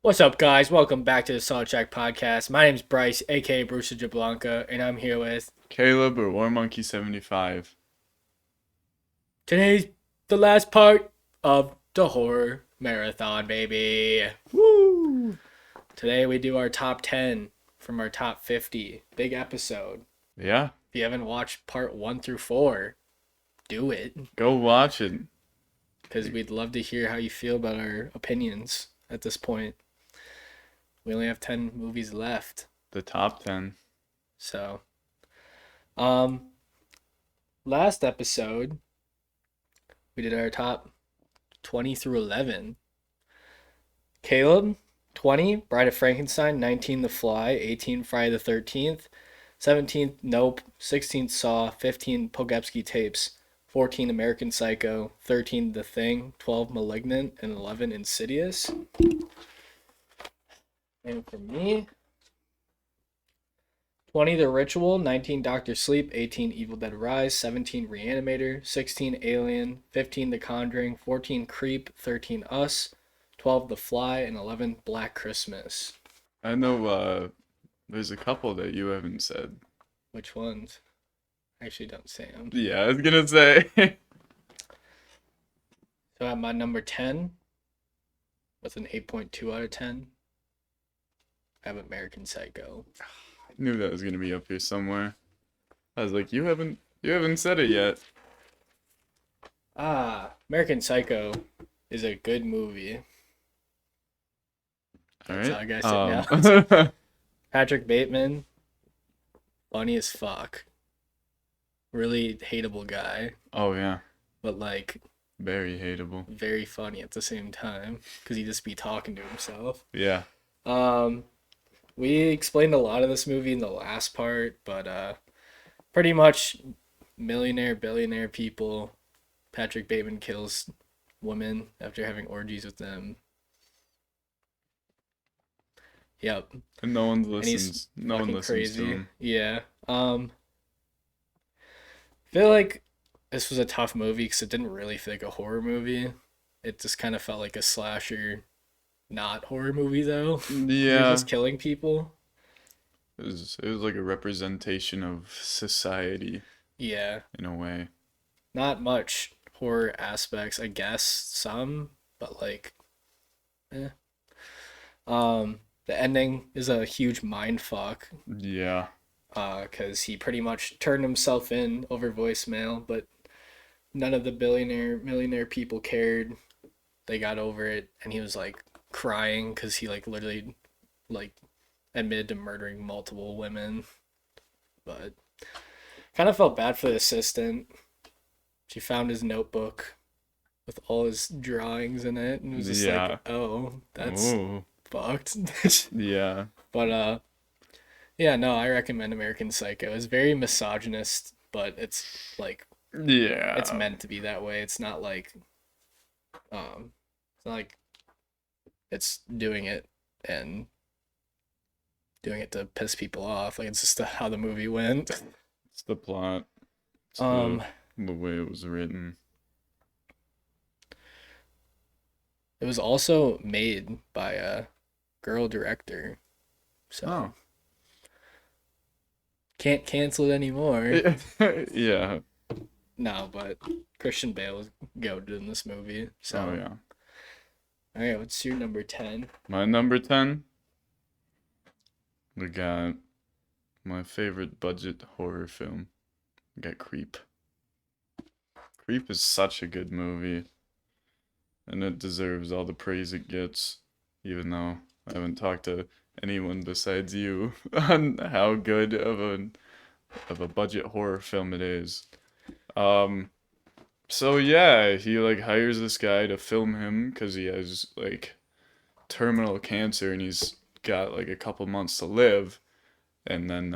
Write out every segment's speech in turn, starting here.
What's up, guys? Welcome back to the SaltShack podcast. My name's Bryce, aka Bruce Jablanca, and I'm here with Caleb or War Monkey 75. today's the last part of the horror marathon, baby. Woo! Today we do our top 10 from our top 50. Big episode. Yeah, If you haven't watched part 1 through 4, do it go watch it. because we'd love to hear how you feel about our opinions at this point. We only have 10 movies left. The top 10. So, um last episode we did our top 20 through 11. Caleb, 20, Bride of Frankenstein; 19, The Fly; 18, Friday the 13th; 17th, Nope; 16th, Saw; 15, Pogepski Tapes; 14, American Psycho; 13, The Thing; 12, Malignant; and 11, Insidious. And for me, 20, The Ritual; 19, Doctor Sleep; 18, Evil Dead Rise; 17, Reanimator; 16, Alien; 15, The Conjuring; 14, Creep; 13, Us; 12, The Fly; and 11, Black Christmas. I know there's a couple that you haven't said. Which ones? I actually don't say them. Yeah, I was gonna say. So at my number 10, with an 8.2 out of 10, I have American Psycho. I knew that was gonna be up here somewhere. I was like, you haven't said it yet. American Psycho is a good movie. All That's all right. I gotta say now. Um, Patrick Bateman, funny as fuck. Really hateable guy, oh yeah, but like very hateable. very funny at the same time because he just be talking to himself. Yeah. Um, we explained a lot of this movie in the last part, but pretty much millionaire, billionaire people. Patrick Bateman kills women after having orgies with them. Yep, And no one and he's listens. No one fucking listens to crazy. him. Yeah. I feel like this was a tough movie because it didn't really feel like a horror movie. It just kind of felt like a slasher, not horror movie though, because you're Yeah. just killing people. It was like a representation of society Yeah, in a way. not much horror aspects, I guess. Some, but like, eh. The ending is a huge mind fuck. Yeah. Cause he pretty much turned himself in over voicemail, but none of the billionaire millionaire people cared. They got over it, and he was like crying because he like literally like admitted to murdering multiple women. But kind of felt bad for the assistant. She found his notebook with all his drawings in it, and was just like, Yeah. "Oh, that's Oh. fucked." Yeah. But yeah, no, I recommend American Psycho. It's very misogynist, but it's like it's Yeah. meant to be that way. It's not like it's and doing it to piss people off. Like it's just how the movie went. It's the plot. It's Um, the way it was written. it was also made by a girl director, so Oh. can't cancel it anymore. Yeah. No, but Christian Bale was goated in this movie. Oh So, yeah. all right, what's your number 10? My number 10, we got my favorite budget horror film. We got Creep. Creep is such a good movie, and it deserves all the praise it gets, even though I haven't talked to anyone besides you on how good of a budget horror film it is. Um, so yeah, he like hires this guy to film him because he has like terminal cancer and he's got like a couple months to live, and then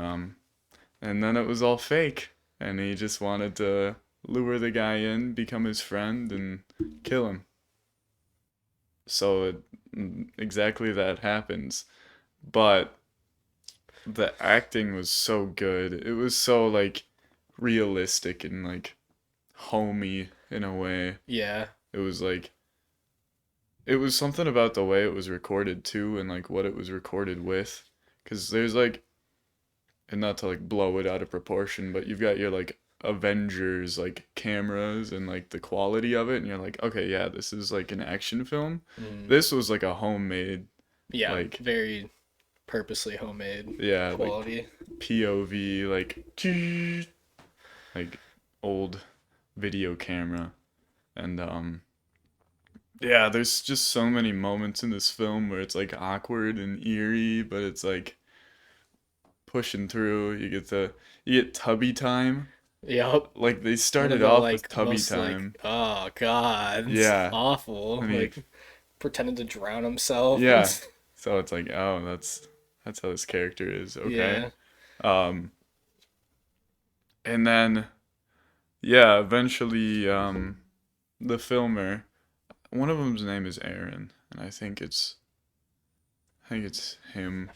it was all fake, and he just wanted to lure the guy in, become his friend, and kill him. So exactly that happens, but the acting was so good. It was so like realistic and like homey in a way. Yeah. It was like it was something about the way it was recorded too, and like what it was recorded with. Because there's like, and not to like blow it out of proportion, but you've got your like Avengers like cameras and like the quality of it, and you're like, okay, yeah, this is like an action film. Mm. This was like a homemade, Yeah, like, very purposely homemade yeah, like quality. POV, like old video camera. And yeah, there's just so many moments in this film where it's like awkward and eerie, but it's like pushing through. You get tubby time. Yep. Like they One of started the off with like tubby most like time. oh god, it's Yeah. awful. I mean, Like pretended to drown himself. yeah. So it's like, oh, that's how this character is. Okay. Yeah. Um and then yeah, eventually the filmer, one of them's name is Aaron, and I think it's him.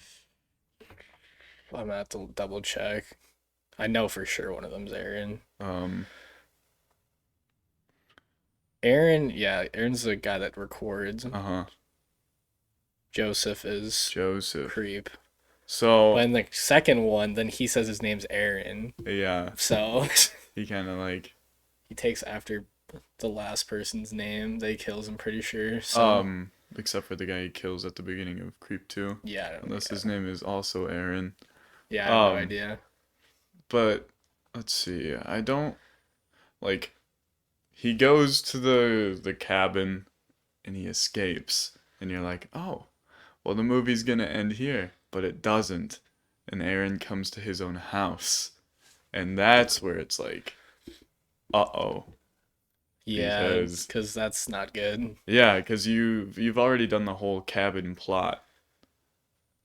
I'm gonna have to double check. I know for sure one of them's Aaron. Um Aaron, yeah, Aaron's the guy that records. uh-huh. Joseph is Joseph. Creep. But So, in the second one, then he says his name's Aaron. yeah, So he kind of like he takes after the last person's name they kills, I'm pretty sure. So um except for the guy he kills at the beginning of Creep 2, yeah, I don't, unless his yeah. name is also Aaron. Yeah, I have no Um idea. but let's see. I don't like he goes to the cabin and he escapes and you're like, "Oh, well the movie's going to end here." But it doesn't. And Aaron comes to his own house. And that's where it's like, "Uh-oh." Yeah, Because because that's not good. yeah, because you've already done the whole cabin plot,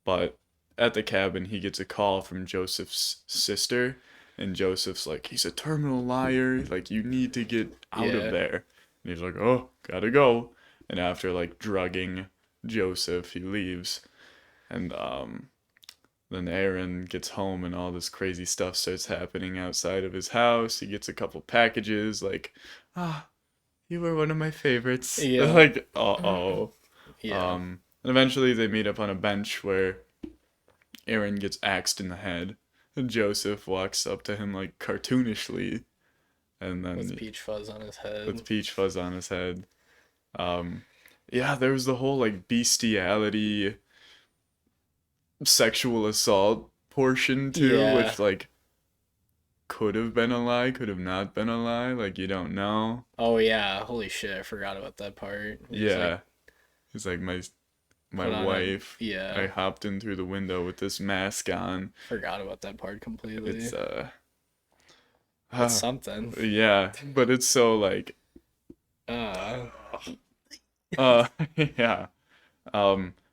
but at the cabin he gets a call from Joseph's sister, and Joseph's like, he's a terminal liar, like you need to get out of Yeah, there. And he's like, oh, gotta go. And after like drugging Joseph, he leaves. And then Aaron gets home and all this crazy stuff starts happening outside of his house. He gets a couple packages like, ah, you were one of my favorites. yeah, Like, uh-oh. yeah. And eventually they meet up on a bench where Aaron gets axed in the head. And Joseph walks up to him like cartoonishly and With then peach fuzz on his head. with peach fuzz on his head. Um, yeah, there was the whole like bestiality, sexual assault portion too, Yeah. which like could have been a lie, could have not been a lie. Like you don't know. Oh yeah. Holy shit! I forgot about that part. He's like Yeah, he's like my put on a wife. I yeah. hopped in through the window with this mask on. Forgot about that part completely. It's That's something. yeah, but it's so like Uh. uh yeah.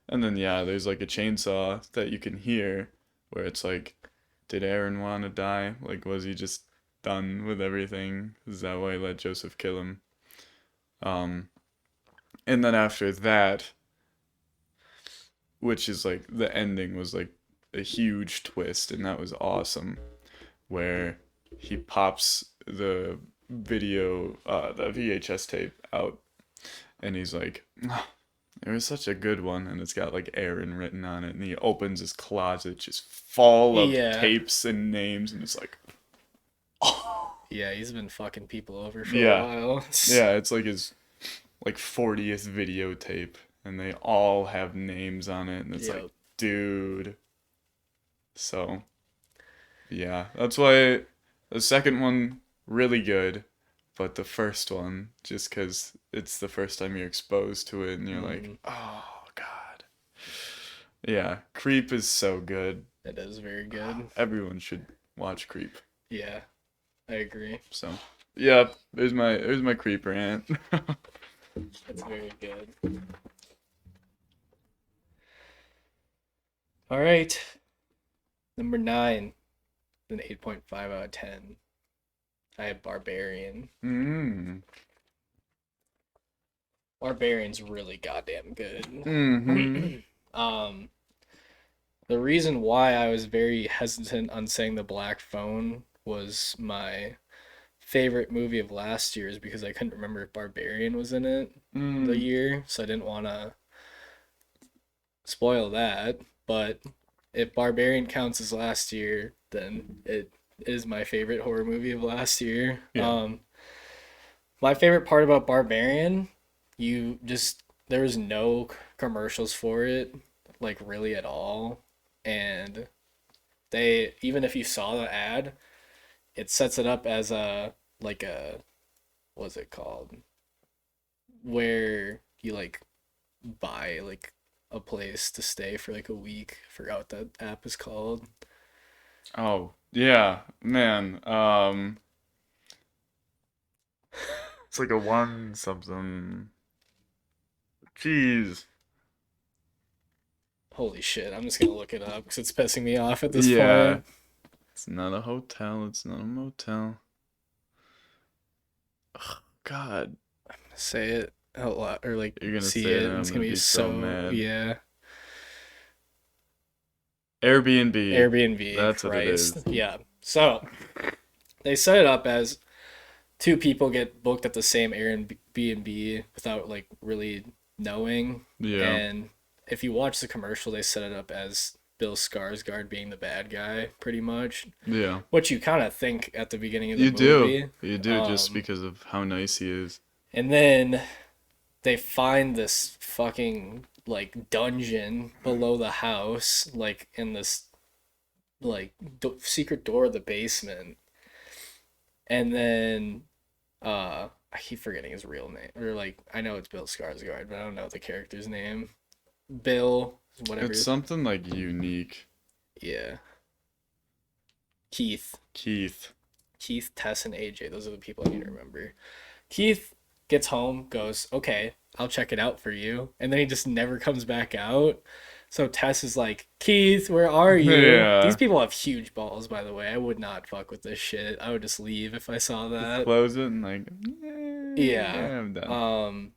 And then yeah, there's like a chainsaw that you can hear where it's like, did Aaron want to die? Like was he just done with everything? Is that why he let Joseph kill him? Um and then after that, which is like the ending was like a huge twist and that was awesome where he pops the VHS tape out and he's like, "Ah, it was such a good one," and it's got like Aaron written on it, and he opens his closet just full of Yeah. tapes and names, and it's like, oh, Yeah. He's been fucking people over for a yeah, while. yeah, it's like his like 40th videotape, and they all have names on it, and it's like, Yep. dude. So yeah, that's why the second one really good, but the first one just because it's the first time you're exposed to it, and you're like, Mm, oh god. Yeah, Creep is so good. it is very good. Everyone should watch Creep. Yeah. I agree. So, yeah, there's my Creep rant. It's very good. All right. Number 9. An 8.5 out of 10. I have Barbarian. Mm. Barbarian's really goddamn good. Mm-hmm. um, the reason why I was very hesitant on saying The Black Phone was my favorite movie of last year is because I couldn't remember if Barbarian was in it. the Mm. year, so I didn't want to spoil that. But if Barbarian counts as last year, then it is my favorite horror movie of last year. Yeah. My favorite part about Barbarian, there was no commercials for it, like really at all, and they even if you saw the ad, it sets it up as a like a what's it called, where you like buy like a place to stay for like a week. I forgot what that app is called. Oh, yeah, man. It's like a one something. Jeez. Holy shit! I'm just gonna look it up because it's pissing me off at this Yeah. point. It's not a hotel, it's not a motel. Ugh, God, Say it out loud or like you're gonna see say it it, and and I'm it's gonna gonna be be so so mad. yeah. Airbnb. Airbnb, That's what it Christ. is. Yeah. So they set it up as two people get booked at the same Airbnb without like really knowing. Yeah. And if you watch the commercial, they set it up as Bill Skarsgård being the bad guy, pretty much. Yeah. What you kind of think at the beginning of the You do. movie. You do just Um, because of how nice he is. and then they find this fucking like dungeon below the house, like in this like secret door of the basement. And then I keep forgetting his real name, or like I know it's Bill Skarsgård, but I don't know the character's name. Bill, It's whatever. something like unique. Yeah, Keith, Keith. Keith, Tess, and AJ. Those are the people I need to remember. Keith gets home, goes, okay, I'll check it out for you, and then he just never comes back out. So Tess is like, Keith, where are you? These Yeah. people have huge balls, by the way. I would not fuck with this shit. I would just leave if I saw Just that. close it and like, Yeah. I'm done.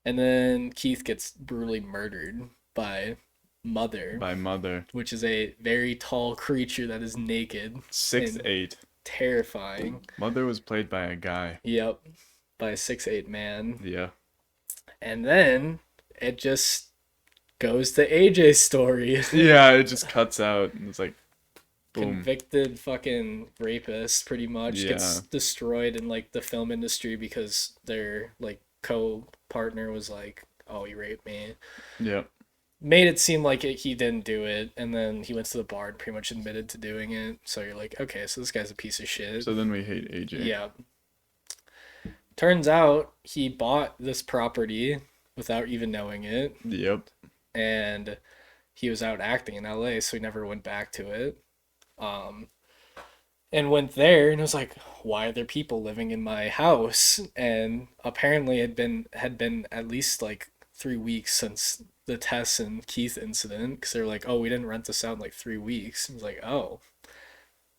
And then Keith gets brutally murdered by Mother, By mother. which is a very tall creature that is naked Six and eight. terrifying. Mother was played by a guy. Yep, by a 6'8" man. Yeah. And then it just goes to AJ's story. Yeah, it just cuts out and it's like, boom. Convicted fucking rapist pretty much Yeah. gets destroyed in like the film industry because their like co-partner was like, oh, you raped me, Yep. made it seem like he didn't do it, and then he went to the bar and pretty much admitted to doing it. So you're like, okay, so this guy's a piece of shit. So then we hate AJ. Yeah. Turns out he bought this property without even knowing it, Yep. and he was out acting in LA, so he never went back to it. Um, and went there and was like, why are there people living in my house? And apparently had been at least like 3 weeks since the Tess and Keith incident, because they're like, oh, we didn't rent this out in like 3 weeks. I was like, oh,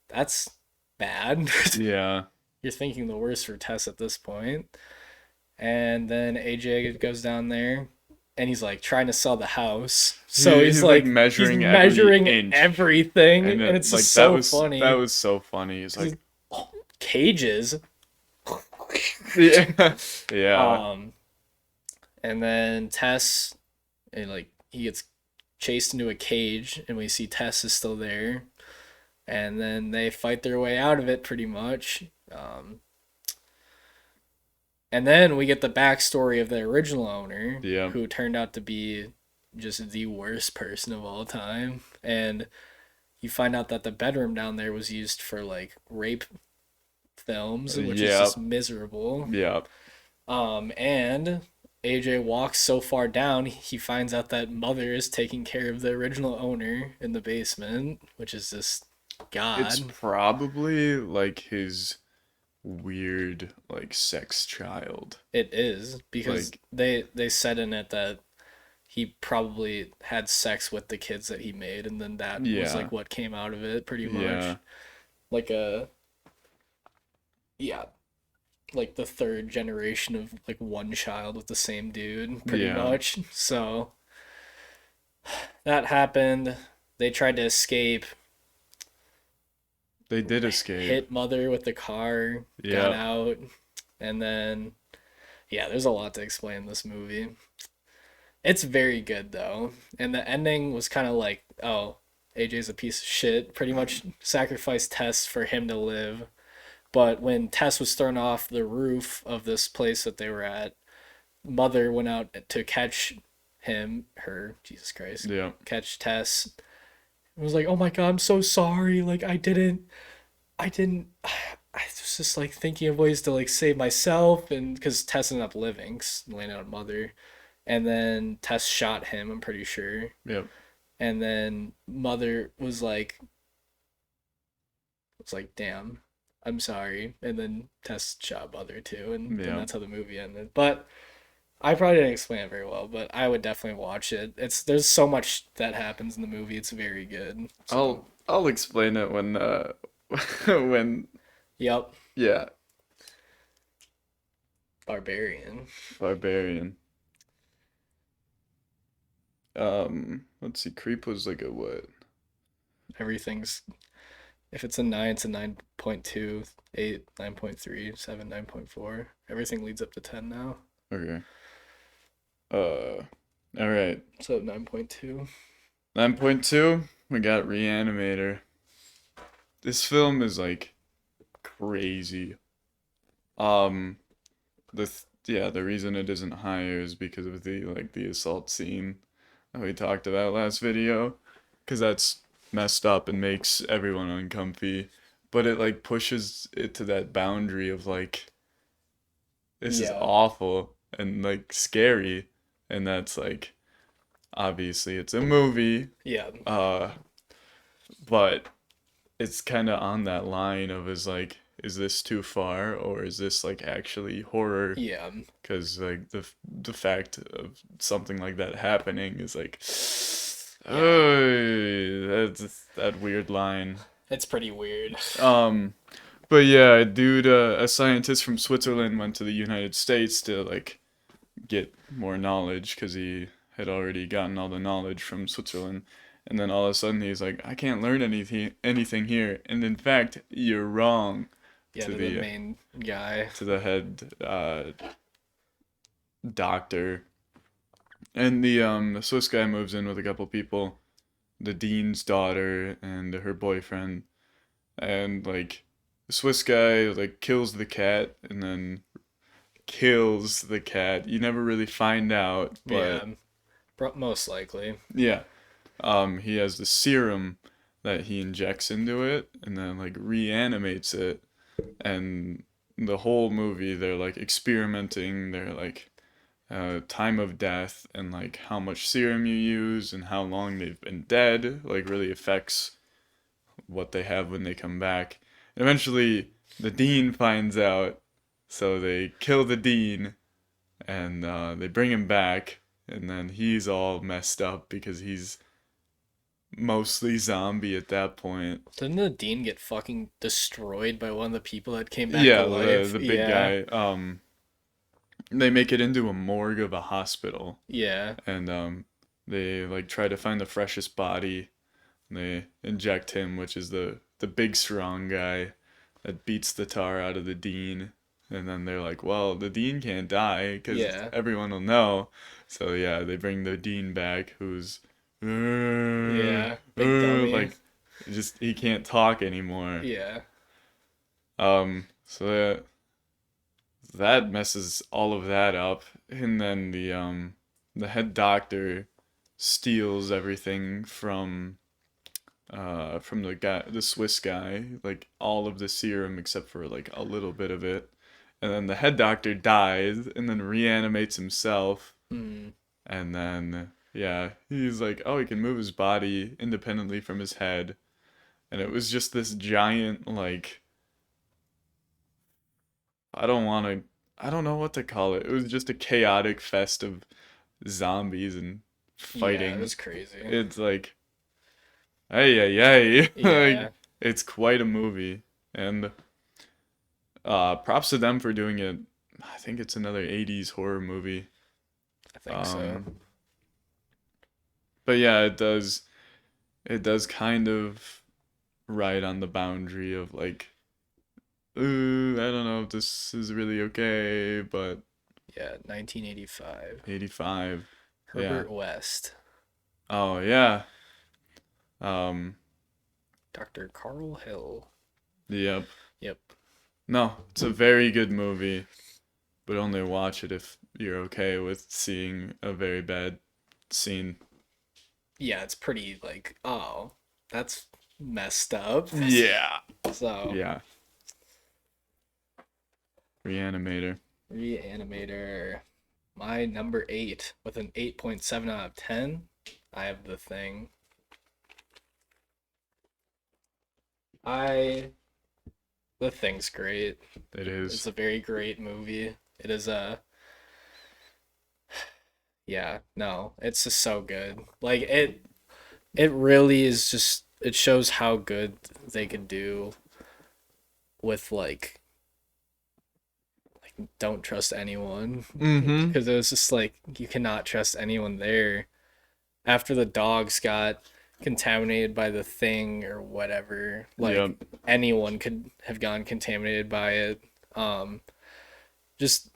that's bad. Yeah. You're thinking the worst for Tess at this point. And then AJ goes down there and he's like trying to sell the house. So He's like measuring every measuring inch. everything, And and it's like just so that funny. was so funny. He's like, Cages. yeah. Yeah. Um, and then Tess, and like he gets chased into a cage, and we see Tess is still there, and then they fight their way out of it pretty much. And then we get the backstory of the original owner, Yeah. who turned out to be just the worst person of all time. And you find out that the bedroom down there was used for like rape films, which is Yep. just miserable. Yep. And AJ walks so far down, he finds out that Mother is taking care of the original owner in the basement, which is just It's God. probably like his weird like sex child. It is because Like, they said in it that he probably had sex with the kids that he made, and then that was yeah. like what came out of it, pretty much. Yeah. Like a yeah, like the third generation of like one child with the same dude, pretty Yeah. much. So that happened. They tried to escape, They did escape. hit Mother with the car, got Yeah. out, and then Yeah, there's a lot to explain in this movie. It's very good though. And the ending was kind of like, oh, AJ's a piece of shit. Pretty much sacrificed Tess for him to live. But when Tess was thrown off the roof of this place that they were at, Mother went out to catch Jesus Christ, Yeah. catch Tess. It was like, oh my God, I'm so sorry. Like, I didn't, I was just like thinking of ways to like save myself. And because Tess ended up living, laying out Mother. And then Tess shot him, I'm pretty sure. Yep. And then Mother was like, damn, I'm sorry. And then Tess shot Mother too, and then Yeah. that's how the movie ended. But I probably didn't explain it very well, but I would definitely watch it. There's so much that happens in the movie. It's very good. So, I'll explain it when when yep, yeah, Barbarian. Barbarian. Let's see, Creep was like a what? Everything's if it's a 9, it's a 9.2, 8, 9.3, 7, 9.4. Everything leads up to 10 now. Okay. Uh, all right. So 9.2. 9.2, we got Reanimator. This film is like crazy. Um, the reason it isn't higher is because of the assault scene that we talked about last video, because that's messed up and makes everyone uncomfy, but it like pushes it to that boundary of like this is Yeah. awful and like scary, and that's like obviously it's a movie, Yeah. uh, but it's kind of on that line of is this too far or is this like actually horror? Yeah. Because like the fact of something like that happening is like, Yeah. oh, that's that weird line. It's pretty weird. Um, but yeah, a dude, a scientist from Switzerland went to the United States to like get more knowledge because he had already gotten all the knowledge from Switzerland. And then all of a sudden he's like, I can't learn anything here. And in fact, you're wrong Yeah, to to the main guy. the head doctor. And the Swiss guy moves in with a couple people, the dean's daughter and her boyfriend, and like the Swiss guy like kills the cat and then kills the cat. You never really find out, Yeah. but Most likely. yeah, he has the serum that he injects into it and then like reanimates it. And the whole movie, they're like experimenting. They're like time of death and like how much serum you use and how long they've been dead like really affects what they have when they come back. And eventually, the dean finds out, so they kill the dean and they bring him back, and then he's all messed up because he's mostly zombie at that point. Didn't the dean get fucking destroyed by one of the people that came back to Yeah, the life? the big Yeah. guy. They make it into a morgue of a hospital, Yeah. and they like try to find the freshest body. And they inject him, which is the big strong guy that beats the tar out of the dean. And then they're like, well, the dean can't die because Yeah. everyone will know. So yeah, they bring the dean back, who's Yeah. Big dummy. like just he can't talk anymore. Yeah. So that messes all of that up, and then the head doctor steals everything from the Swiss guy, like all of the serum except for like a little bit of it. And then the head doctor dies and then reanimates himself. Hmm. And then, yeah, he's like, oh, he can move his body independently from his head. And it was just this giant, like, I don't want to, I don't know what to call it. It was just a chaotic fest of zombies and Yeah, it fighting. was crazy. It's like, hey, hey, hey. Yeah. Like, it's quite a movie. And props to them for doing it. I think it's another 80s horror movie. I think so. Um, but yeah, it does kind of ride on the boundary of like, ooh, I don't know if this is really okay, but Yeah, 1985. 85. Yeah. Herbert West. Oh yeah. Um. Dr. Carl Hill. Yep. Yep. No, it's a very good movie, but only watch it if you're okay with seeing a very bad scene. Yeah, it's pretty like, oh, that's messed up. Yeah. So, Yeah. Reanimator. Reanimator. My number 8 with an 8.7 out of 10. I have The Thing. I The Thing's great. It It's is. a very great movie. It is a yeah, no, it's just so good. Like it really is just it shows how good they can do with like don't trust anyone Mm-hmm. because it was just like you cannot trust anyone there after the dogs got contaminated by the thing or whatever. Like Yep. anyone could have gone contaminated by it. Um, just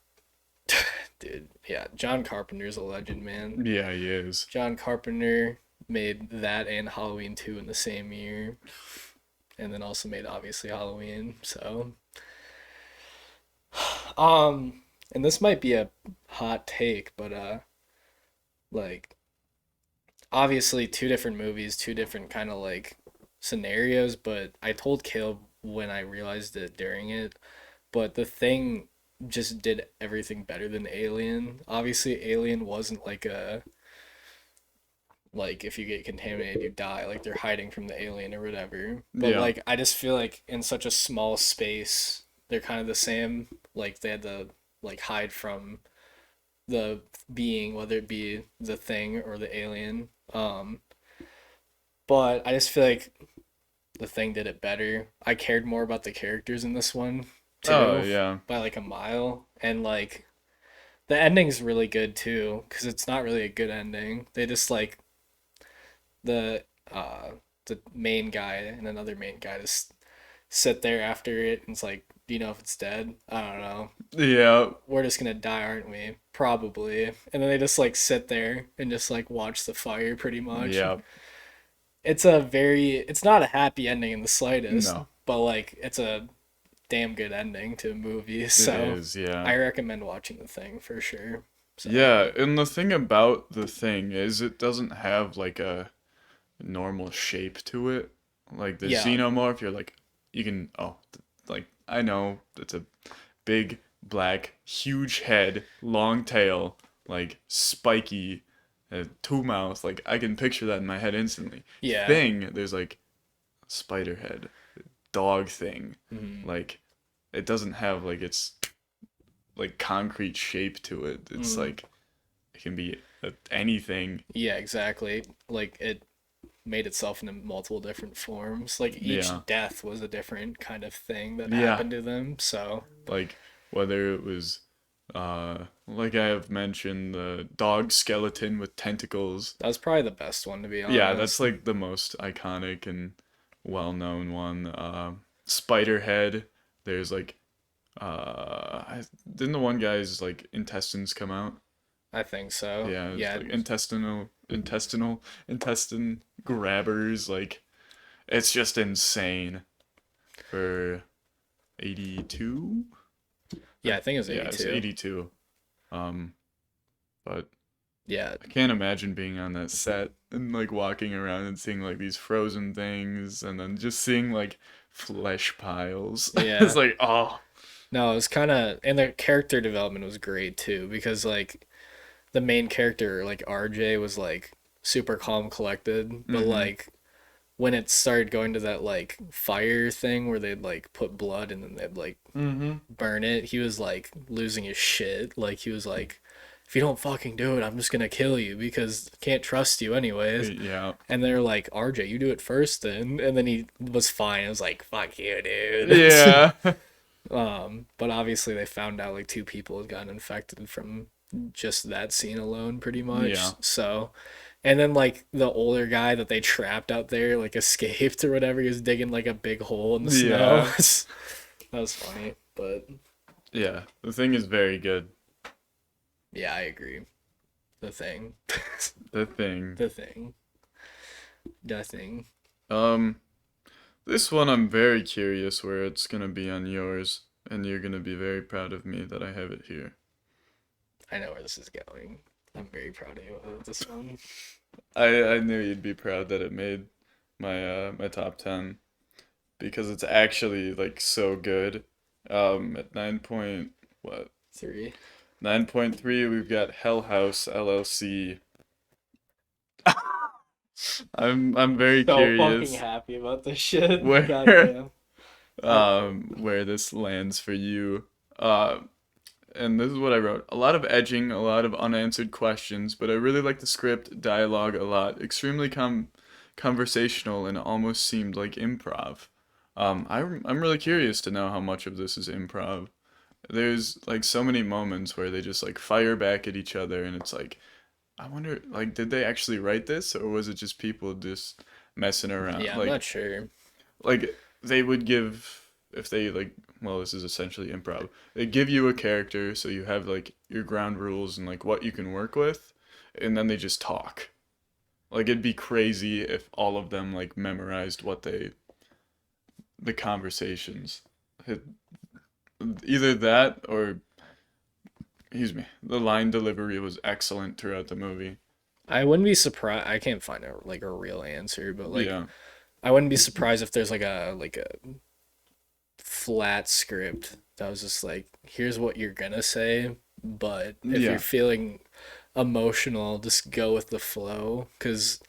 dude, yeah, John Carpenter's a legend, man. Yeah, he is. John Carpenter made that and Halloween 2 in the same year, and then also made obviously Halloween. So, um, and this might be a hot take, but like obviously two different movies, two different kind of like scenarios, but I told Caleb when I realized it during it, but the thing just did everything better than Alien. Obviously, Alien wasn't like a like if you get contaminated you die like they're hiding from the alien or whatever, but Yeah. like I just feel like in such a small space they're kind of the same, like they had to like hide from the being, whether it be the thing or the alien. But I just feel like the thing did it better. I cared more about the characters in this one Oh too yeah. by like a mile, and like the ending's really good too because it's not really a good ending. They just like the uh the main guy and another main guy just sit there after it and it's like, do you know if it's dead? I don't know. Yeah. We're just gonna die, aren't we? Probably. And then they just like sit there and just like watch the fire pretty much. Yeah. It's not a happy ending in the slightest, No, but like it's a damn good ending to a movie. it So is. Yeah. I recommend watching the thing for sure. So Yeah, and the thing about the thing is it doesn't have like a normal shape to it. Like the yeah. xenomorph, you're like, you can, like, I know it's a big, black, huge head, long tail, like spiky, two mouths. Like, I can picture that in my head instantly. Yeah. Thing, there's like spider head, dog thing. Mm, Like, it doesn't have like its like concrete shape to it. It's mm. like, it can be anything. Yeah, exactly. Like it made itself into multiple different forms. Like Yeah. each death was a different kind of thing that Yeah. happened to them. So Like whether it was like I have mentioned the dog skeleton with tentacles. that was probably the best one to be Yeah, that's honest. like the most iconic and well-known one. Spider head. There's like didn't the one guy's like intestines come out? I think so. Yeah, it's Yeah. like intestine grabbers. Like it's just insane for 82. Yeah, I think it was Yeah, it's 82. 82. Um, but Yeah. I can't imagine being on that set and like walking around and seeing like these frozen things and then just seeing like flesh piles. It's Yeah. like, oh, No, it was kind of, and the character development was great too because like the main character like RJ was like super calm collected, but mm-hmm, like when it started going to that like fire thing where they'd like put blood and then they'd like mm-hmm, burn it, he was like losing his shit. Like he was like, if you don't fucking do it, I'm just gonna kill you because I can't trust you anyways. yeah, And they're like, RJ, you do it first then. And then he was fine. I was like, fuck you, dude. yeah, But obviously they found out like two people had gotten infected from just that scene alone, pretty much. yeah, So, and then like the older guy that they trapped out there, like escaped or whatever. He was digging like a big hole in the snow. yeah, That was funny, but yeah. The thing is very good. Yeah, I agree. The Thing. The Thing. The Thing. The Thing. Um, this one I'm very curious where it's gonna be on yours, and you're gonna be very proud of me that I have it here. I know where this is going. I'm very proud of you with this one. I knew you'd be proud that it made my top 10 because it's actually like so good. At 9 point what? 3. 9.3 we've got Hell House LLC. I'm very So fucking curious happy about this shit. where Goddamn. I where this lands for you. And this is what I wrote. A lot of edging, a lot of unanswered questions, but I really like the script, dialogue a lot. Extremely conversational and almost seemed like improv. I'm really curious to know how much of this is improv. There's like so many moments where they just like fire back at each other, and it's like, I wonder, like, did they actually write this, or was it just people just messing around? yeah, I'm not sure. Like they would give if they like well this is essentially improv, they give you a character so you have like your ground rules and like what you can work with, and then they just talk. Like it'd be crazy if all of them like memorized what they the conversations. It, either that or excuse me, the line delivery was excellent throughout the movie. I wouldn't be surprised. I can't find a real answer, but like Yeah, I wouldn't be surprised if there's like a flat script that was just like, here's what you're gonna say, but if you're yeah, feeling emotional, just go with the flow. Because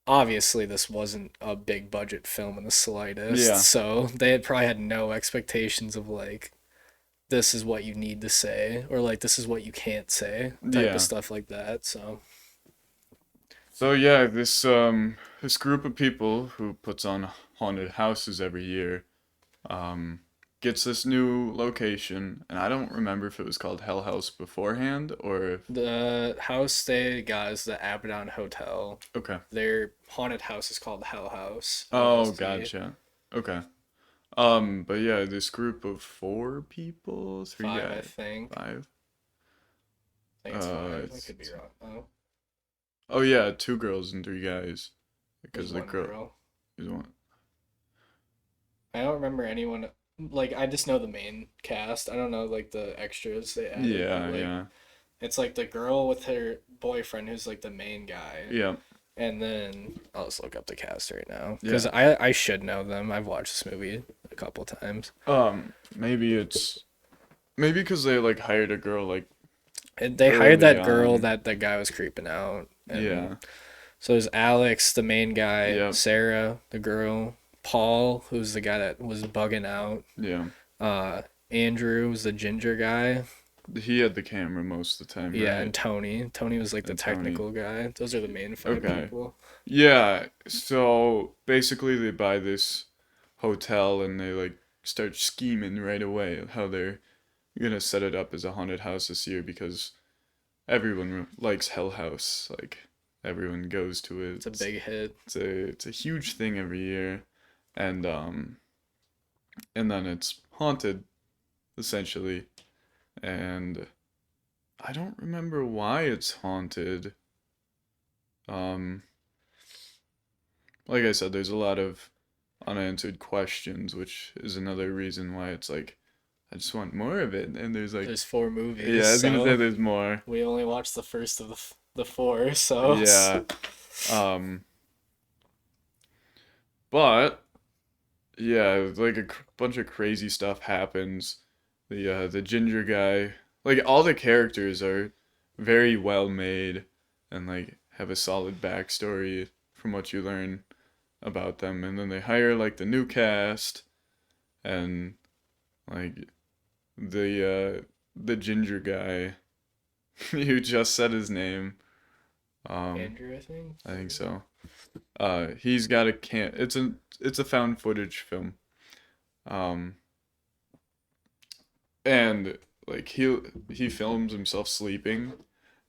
obviously, this wasn't a big budget film in the slightest. yeah, So they had probably had no expectations of like, this is what you need to say, or like, this is what you can't say, type of yeah. stuff like that. So, So yeah, this group of people who puts on haunted houses every year um, gets this new location, and I don't remember if it was called Hell House beforehand or if. the house they got is the Abaddon Hotel. Okay. Their haunted house is called Hell House Oh, LLC. gotcha. Okay. But yeah, this group of four people, three Five, I guys, think. five. I think it's five. I It's, could be wrong. Oh, oh yeah, two girls and three guys, there's because the one girl girl. is one. I don't remember anyone. Like, I just know the main cast. I don't know like the extras they added, but Yeah, like yeah, it's like the girl with her boyfriend who's like the main guy. yeah, And then I'll just look up the cast right now because yeah. I should know them. I've watched this movie a couple times. Maybe it's maybe because they like hired a girl like And they hired early that girl on. that the guy was creeping out, and Yeah, so there's Alex, the main guy, yep, Sarah, the girl, Paul, who's the guy that was bugging out, yeah. uh, Andrew was the ginger guy, He had the camera most of the time, yeah, right? and Tony. Tony was like the And Tony. technical guy. Those are the main five Okay. people. Yeah, so basically they buy this hotel and they like start scheming right away how they're gonna set it up as a haunted house this year because everyone likes Hell House. Like everyone goes to it. It's a big hit. It's a huge thing every year, and and then it's haunted essentially, and I don't remember why it's haunted. Um, like I said, there's a lot of unanswered questions, which is another reason why it's like I just want more of it. And there's like, There's four movies, yeah, I was gonna say so there's more. we only watched the first of the four. So Yeah. Um, but yeah, like bunch of crazy stuff happens. The ginger guy, like all the characters are very well made and like have a solid backstory from what you learn about them. And then they hire like the new cast and like the ginger guy. You just said his name. Andrew, I think. I think so. He's got a can. It's a found footage film. Um, and like he films himself sleeping,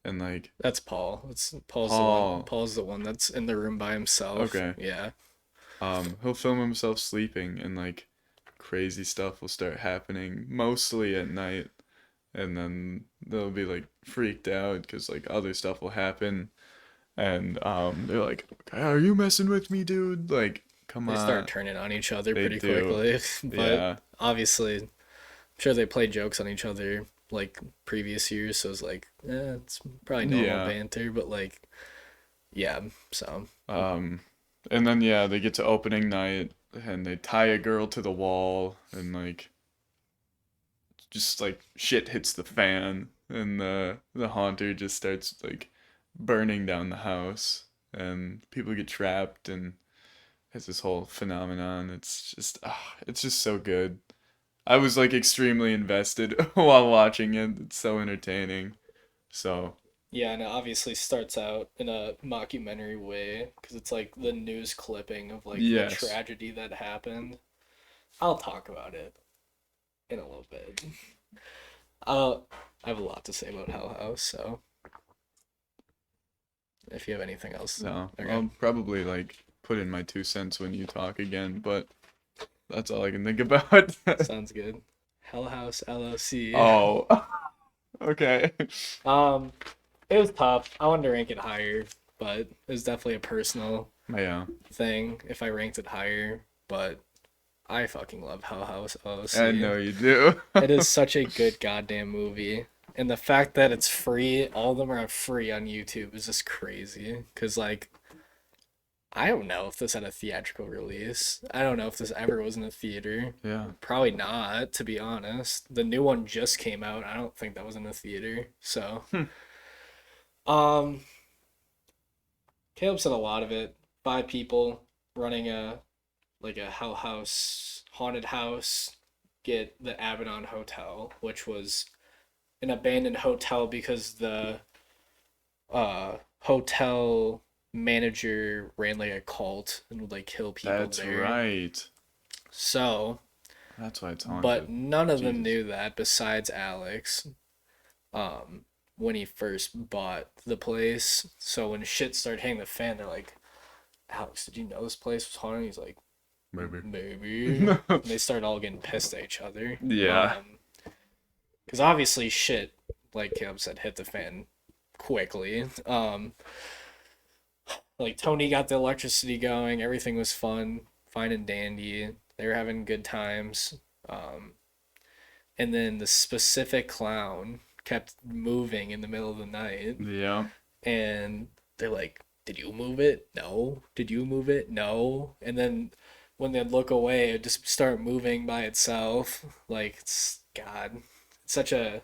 and like That's Paul. It's Paul's the one. Paul. Paul's the one that's in the room by himself. Okay. Yeah. He'll film himself sleeping, and like crazy stuff will start happening, mostly at night. and then they'll be like freaked out because like other stuff will happen, and they're like, "Are you messing with me, dude? Like, come They start on." turning on each other They pretty do. quickly, but Yeah. obviously, I'm sure they played jokes on each other like previous years, so it's like, it's probably normal Yeah. banter, but like, yeah, so Um, and then yeah, they get to opening night and they tie a girl to the wall and like just like shit hits the fan and the haunter just starts like burning down the house and people get trapped and it's this whole phenomenon. It's just so good. I was like extremely invested while watching it. It's so entertaining. So, yeah, and it obviously starts out in a mockumentary way because it's like the news clipping of like the yes. tragedy that happened. I'll talk about it in a little bit. I have a lot to say about Hell House, so if you have anything else, So, okay, I'll probably like put in my 2 cents when you talk again, but that's all I can think about. sounds good. Hell House LLC. Oh, okay. Um, it was tough. I wanted to rank it higher, but it was definitely a personal Yeah, thing if I ranked it higher. But I fucking love Hell House I LLC. know you do. It is such a good goddamn movie. And the fact that it's free, all of them are free on YouTube is just crazy. Cause like I don't know if this had a theatrical release. I don't know if this ever was in a theater. Yeah. Probably not, to be honest. The new one just came out. I don't think that was in a theater. So, Hmm. um, Caleb said a lot of it. Five people running a like a hell house, haunted house, get the Abaddon Hotel, which was an abandoned hotel because the hotel manager ran like a cult and would like kill people That's there. right. So, That's why it's but haunted. none of them Jesus. knew that besides Alex. Um, when he first bought the place. So when shit started hitting the fan, they're like, Alex, did you know this place was haunted? He's like, Maybe. maybe. And they started all getting pissed at each other. Yeah. Because obviously shit, like Caleb said, hit the fan quickly. Like Tony got the electricity going, everything was fun, fine and dandy. They were having good times. Um, and then the specific clown kept moving in the middle of the night, Yeah. and they're like, "Did you move it? No. Did you move it? No." And then when they'd look away, it'd just start moving by itself. Like it's God, it's such a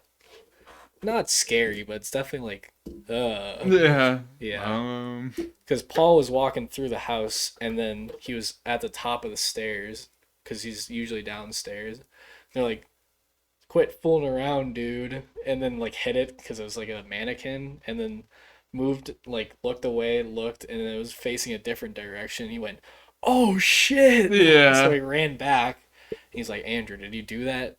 not scary, but it's definitely like, Yeah. yeah. Um. Because Paul was walking through the house, and then he was at the top of the stairs because he's usually downstairs. They're like, quit fooling around, dude. And then like hit it because it was like a mannequin, and then moved, like looked away, looked, and it was facing a different direction. He went, "Oh shit!" So Yeah. he ran back. He's like, "Andrew, did you do that?"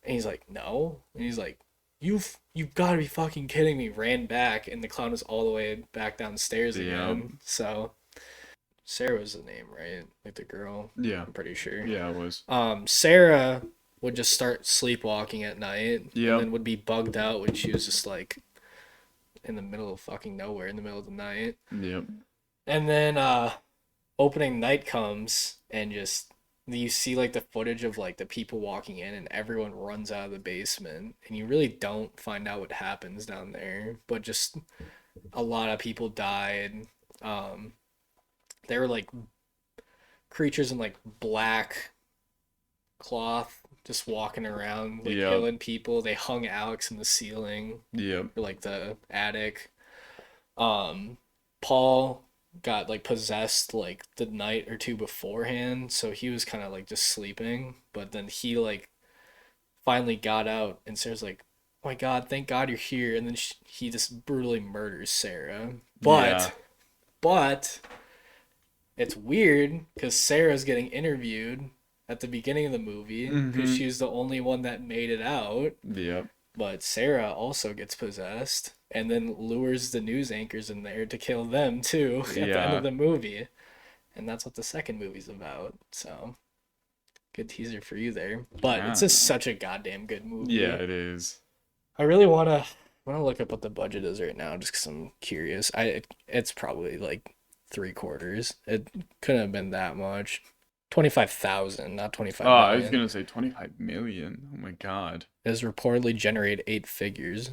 And he's like, "No." And he's like, "You've got to be fucking kidding me!" Ran back, and the clown was all the way back downstairs Yeah. again. So Sarah was the name, right? Like the girl. Yeah. I'm pretty sure. Yeah. It was. Sarah would just start sleepwalking at night and Yep. then would be bugged out when she was just like in the middle of fucking nowhere in the middle of the night. Yep. And then opening night comes and just you see like the footage of like the people walking in and everyone runs out of the basement and you really don't find out what happens down there, but just a lot of people died. Um there were like creatures in like black cloth just walking around like Yep. killing people. They hung Alex in the ceiling Yep. or like the attic. Um Paul got like possessed like the night or two beforehand, so he was kind of like just sleeping, but then he like finally got out and Sarah's like, "Oh my god, thank God you're here." And then he just brutally murders Sarah. Yeah. But it's weird because Sarah's getting interviewed at the beginning of the movie because Mm-hmm. she's the only one that made it out. Yep. But Sarah also gets possessed and then lures the news anchors in there to kill them too at the end of Yeah. the movie. And that's what the second movie's about. So, good teaser for you there. But it's Yeah. just such a goddamn good Yeah. movie. It is. I really wanna look up what the budget is right now, just because I'm curious. It's probably like three quarters. It couldn't have been that much. 25,000, not Oh, 25 I was million. gonna say 25 million. Oh my God. It has reportedly generated eight figures.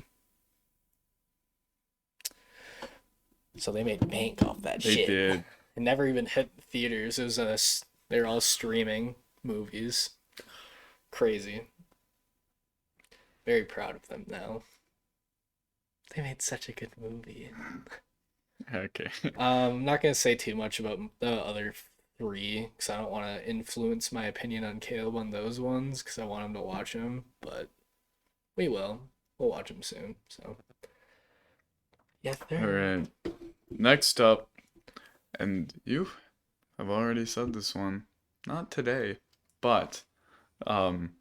So they made bank off that They shit. did. It never even hit theaters. It was they're all streaming movies. Crazy. Very proud of them now. They made such a good movie. Okay. I'm not gonna say too much about the other three because I don't want to influence my opinion on Caleb on those ones because I want him to watch them. But we will. We'll watch them soon. So yes, All sir. right. Next up, and you have already said this one, not today, but um,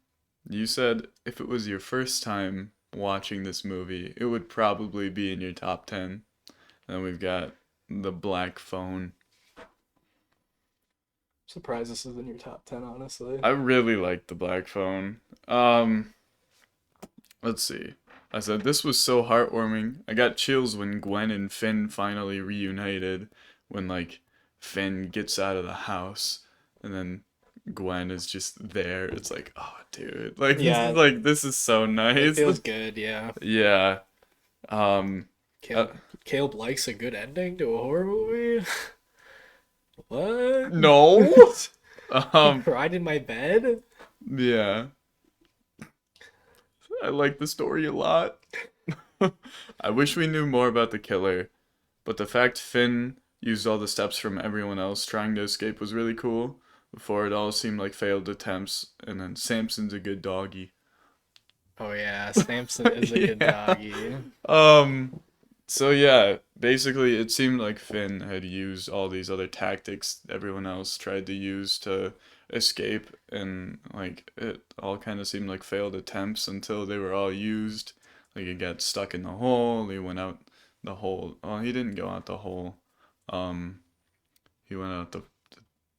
you said if it was your first time watching this movie, it would probably be in your top 10. And then we've got The Black Phone. Surprised this is in your top 10, honestly. I really like The Black Phone. Um, let's see. I said this was so heartwarming. I got chills when Gwen and Finn finally reunited. When like Finn gets out of the house and then Gwen is just there. It's like, oh dude, Yeah, this is so it nice. feels good. Yeah. Yeah. Um uh, Caleb likes a good ending to a horror movie. What? no. He Um cried in my bed. yeah. I like the story a lot. I wish we knew more about the killer, but the fact Finn used all the steps from everyone else trying to escape was really cool. Before it all seemed like failed attempts, and then Samson's a good doggy. Oh yeah, Samson is a good Yeah. doggy. Um. So yeah, basically, it seemed like Finn had used all these other tactics everyone else tried to use to escape, and like it all kind of seemed like failed attempts until they were all used. Like he got stuck in the hole. He went out the hole. Oh, he didn't go out the hole. Um, he went out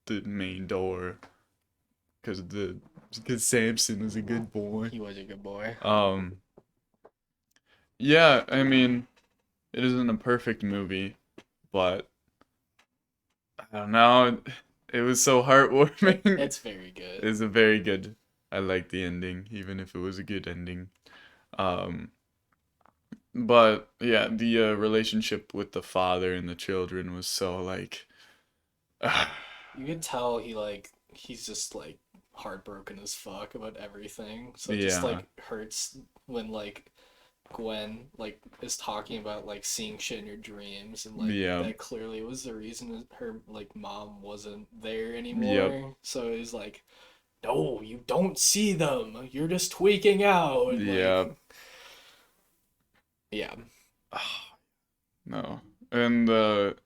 the main door because Samson was a good boy. He was a good boy. Um, yeah, I mean, it isn't a perfect movie, but I don't know. It was so heartwarming. It's very good. It's a very good. I like the ending, even if it was a good ending. Um, but yeah, the relationship with the father and the children was so like, You can tell he's just like heartbroken as fuck about everything. So it just yeah, like hurts when like Gwen like is talking about like seeing shit in your dreams and like yeah, that clearly was the reason her like mom wasn't there yep, anymore. So he's like, no, you don't see them. You're just tweaking out. And like, yeah. yeah, No, and the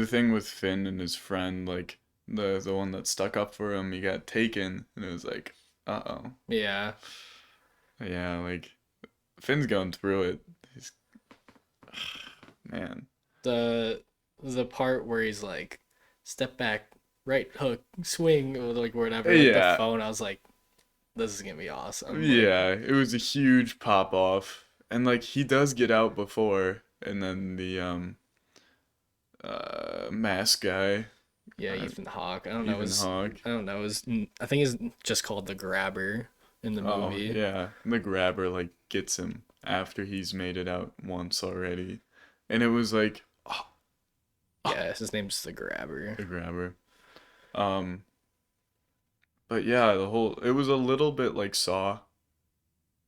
thing with Finn and his friend, like the one that stuck up for him, he got taken, and it was like, uh-oh. yeah. Yeah, like Finn's going through it. He's man. The the part where he's like, step back, right hook, swing, or like whatever, like the Yeah. phone. I was like, this is gonna be awesome. Like, Yeah, it was a huge pop off. And like he does get out before and then the mask guy, yeah, uh, Ethan Hawke. I don't know Ethan his. Hawke. I don't know his. I think he's just called the Grabber in the Oh, movie. yeah. The grabber like gets him after he's made it out once already. And it was like, oh, oh, Yeah, his name's the Grabber. the grabber. Um but yeah, the whole it was a little bit like Saw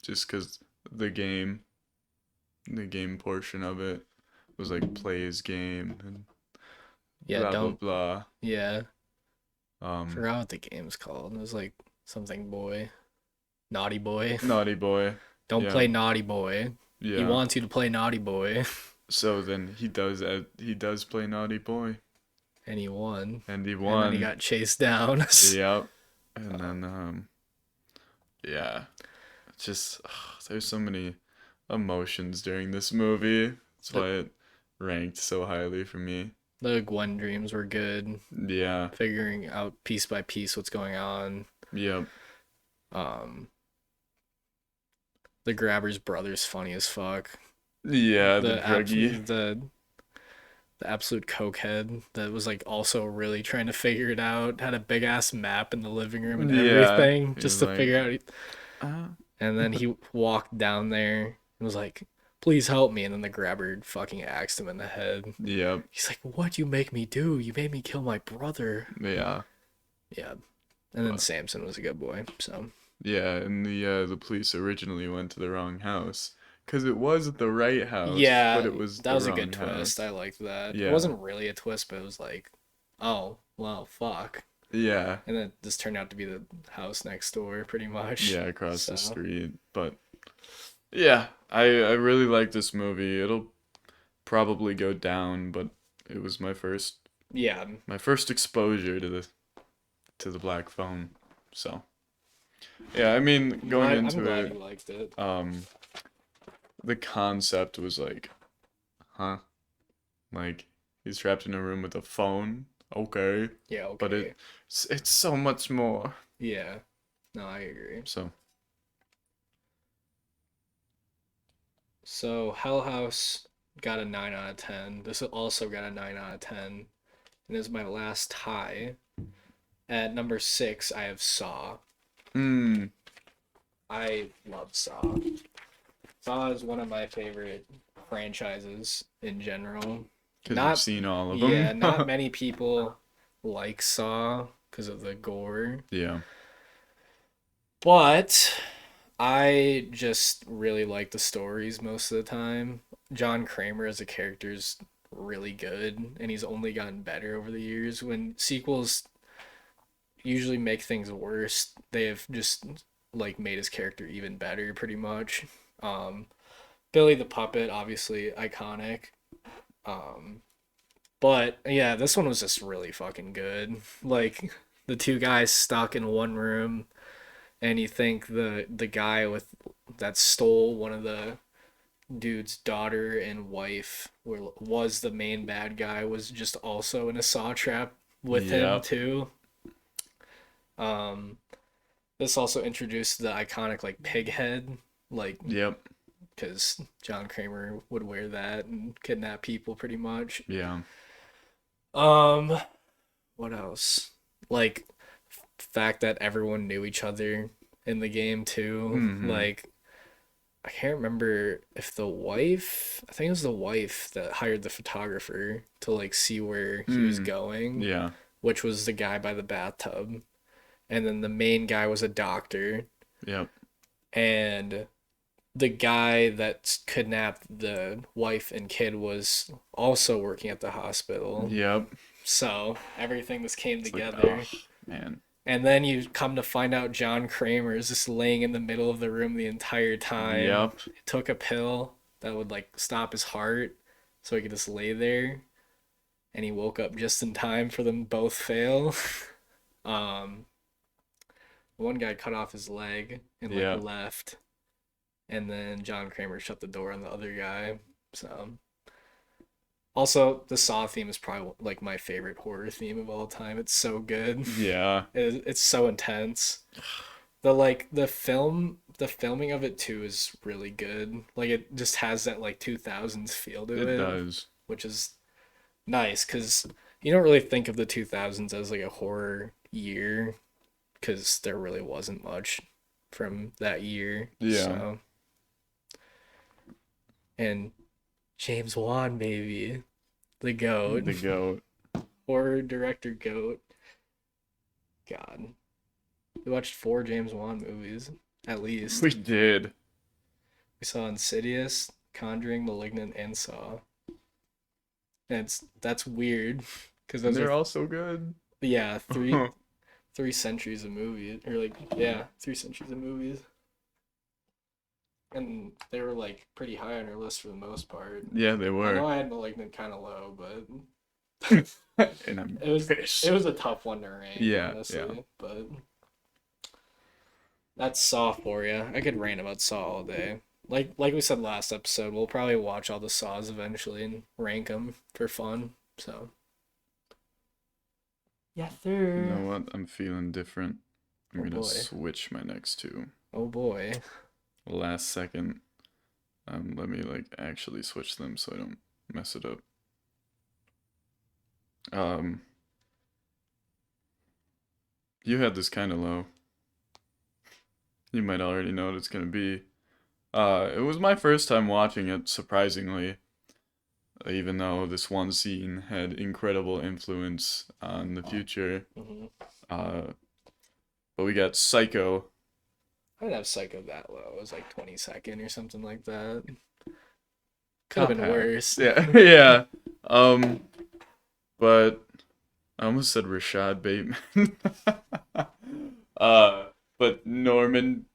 just cuz the game the game portion of it was like play his game and Yeah, blah blah don't. blah. Yeah, Um, forgot what the game's called. It was like something boy, naughty boy. Naughty Boy. Don't Yeah, play naughty boy. He yeah. wants you to play naughty boy, So then he does play Naughty Boy, and he won. and he And then he won. got chased down. Yep. And then yeah, it's just there's so many emotions during this movie. That's the why it ranked so highly for me. the Gwen dreams were good. Yeah. Figuring out piece by piece what's going on. Yep. Um, The grabber's brother's funny as fuck. Yeah, the The druggie. the absolute cokehead that was like also really trying to figure it out. Had a big ass map in the living room and Yeah, everything he just was to like, figure out. uh, And then he walked down there and was like, "Please help me." And then the grabber fucking axed him in the head. yep, He's like, "What'd you make me do? You made me kill my brother." yeah, Yeah. And then but Samson was a good boy. So yeah, and the police originally went to the wrong house, 'cause it was the right house, but yeah, it was that the was a good wrong twist. I house. liked that. It Yeah, wasn't really a twist, but it was like, oh well, fuck. yeah, And then this turned out to be the house next door, pretty much. yeah, across the So street. But yeah, I really like this movie. It'll probably go down, but it was yeah, my first exposure to the black phone. So yeah, I mean, going I'm into glad it, you liked it. um, the concept was like, huh? Like he's trapped in a room with a phone. Okay, Yeah, but okay. it's so much more. Yeah, no, I agree. So, So Hell House got a 9 out of 10. This also got a 9 out of 10. And this is my last tie. At number 6, I have Saw. hmm, I love Saw. Saw is one of my favorite franchises in general. because you've Not, seen all of yeah, them. not many people like Saw because of the gore, Yeah. but I just really like the stories most of the time. John Kramer as a character is really good, and he's only gotten better over the years. When sequels usually make things worse, they have just like made his character even better, pretty much. Um, Billy the Puppet, obviously iconic. Um, but yeah, this one was just really fucking good. Like the two guys stuck in one room, and you think the guy with that stole one of the dude's daughter and wife was the main bad guy was just also in a saw trap with him Yep. too. Um, this also introduced the iconic like pig head, like Yep. because John Kramer would wear that and kidnap people pretty much. Yeah. Um, what else? Like fact that everyone knew each other in the game too. Mm-hmm. Like I can't remember if the wife, I think it was the wife that hired the photographer to like see where he was Mm. going, Yeah. which was the guy by the bathtub. And then the main guy was a doctor. Yep. And the guy that kidnapped the wife and kid was also working at the hospital. Yep. So everything just came It's like, oh, together. man. And then you come to find out John Kramer is just laying in the middle of the room the entire time. Yep. He took a pill that would like stop his heart so he could just lay there. And he woke up just in time for them both fail. um one guy cut off his leg and like Yeah. left. And then John Kramer shut the door on the other guy. So also the Saw theme is probably like my favorite horror theme of all time. It's so good. Yeah. It's so intense. The filming of it too is really good. Like it just has that like 2000s feel to It it, does. which is nice cuz you don't really think of the 2000s as like a horror year cuz there really wasn't much from that year. Yeah. So, and James Wan baby, the goat, The goat. horror director goat. God. We watched 4 James Wan movies at least. We did. We saw Insidious, Conjuring, Malignant, and Saw. And that's weird because And those are they're all so good. yeah three centuries of movies or like yeah 3 centuries of movies, and they were like pretty high on our list for the most part. Yeah, they I were. know I had Malignant kind of low, but And I'm it was pissed. it was a tough one to rank Yeah, yeah. honestly. But that's Saw for you. I could rant about Saw all day. Like we said last episode, we'll probably watch all the Saws eventually and rank them for fun. So yeah, You sir. know what? I'm feeling different. I'm Oh gonna boy. switch my next two. Oh boy. last second. Let me like actually switch them so I don't mess it up. Um, you had this kind of low. You might already know what it's gonna be. It was my first time watching it, surprisingly, even though this one scene had incredible influence on the future. Hmm. Uh, but we got Psycho. I didn't have Psycho that low. It was like 22nd or something like that. Could have Not been bad. worse. Yeah, yeah. Um, but I almost said Rashad Bateman. uh, but Norman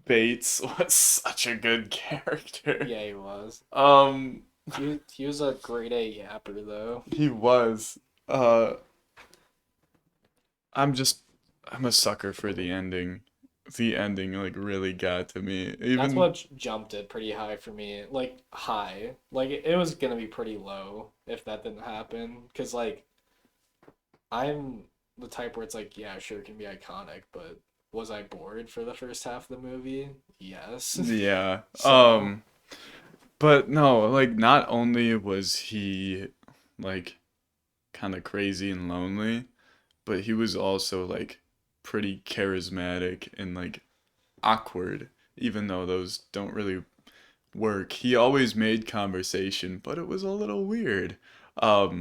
Bates was such a good character. Yeah, he was. Um, He was a grade A yapper though. he was. Uh, I'm just, I'm a sucker for the ending. The ending like really got to me. That's Even what jumped it pretty high for me. Like high. Like it was gonna be pretty low if that didn't happen. Cause like I'm the type where it's like, yeah, sure it can be iconic, but was I bored for the first half of the movie? Yes. yeah. So But no, like not only was he like kind of crazy and lonely, but he was also like pretty charismatic and like awkward, even though those don't really work. He always made conversation, but it was a little weird.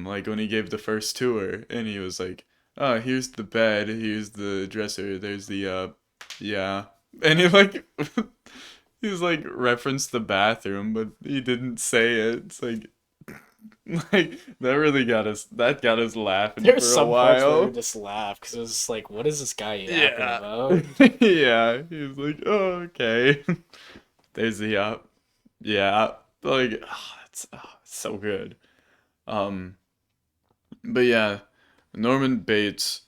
Like when he gave the first tour and he was like, "Oh, here's the bed, here's the dresser, there's the yeah." And he like he was like referenced the bathroom, but he didn't say it. It's like like that got us laughing there's for a some parts where we while. just laugh because it was just like, what is this guy yapping Yeah. about? Yeah. He was like, "Oh, okay." There's the yeah. Like it's so good. Um but yeah, Norman Bates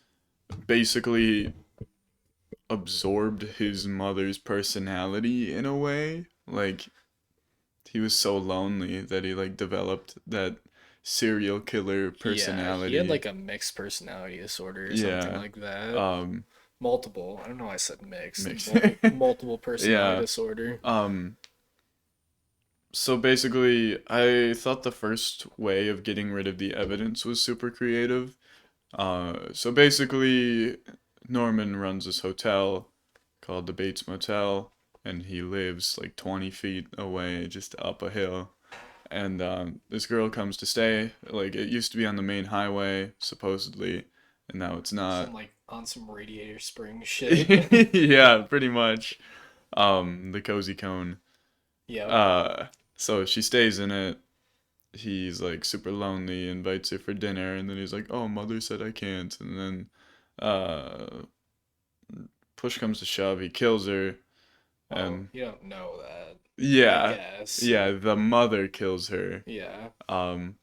basically absorbed his mother's personality in a way. Like he was so lonely that he like developed that serial killer Yeah, he had personality. like a mixed personality disorder or something Yeah. like that. Um Multiple. I don't know why I said mixed. mix. Multiple personality Yeah. disorder. Um so basically I thought the first way of getting rid of the evidence was super creative. So basically Norman runs this hotel called the Bates Motel and he lives like 20 feet away just up a hill. And this girl comes to stay. Like it used to be on the main highway, supposedly, and now it's Some not. like on some Radiator Spring shit. Yeah, pretty much. The cozy cone. Yep. Uh, so she stays in it. He's like super lonely, invites her for dinner, and then he's like, "Oh, mother said I can't." And then, uh, push comes to shove, he kills her, Oh, and you don't know that. I yeah, guess. yeah, the mother kills her. Yeah. Um,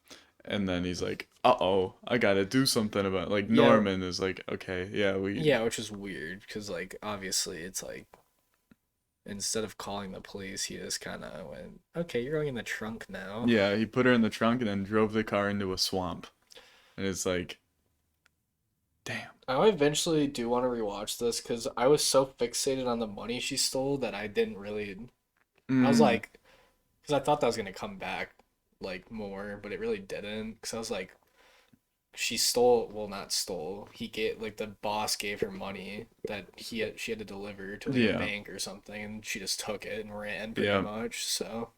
and then he's like, "Uh-oh, I gotta do something about it." Like Yeah. Norman is like, "Okay, yeah, we." Yeah, which is weird because like obviously it's like instead of calling the police, he just kind of went, "Okay, you're going in the trunk now." Yeah, he put her in the trunk and then drove the car into a swamp. And it's like, damn. I eventually do want to rewatch this because I was so fixated on the money she stole that I didn't really. I was Mm, like, because I thought that was gonna come back like more, but it really didn't. Because I was like, she stole, well, not stole. He gave like the boss gave her money that she had to deliver to like a yeah, bank or something, and she just took it and ran pretty yeah. much. So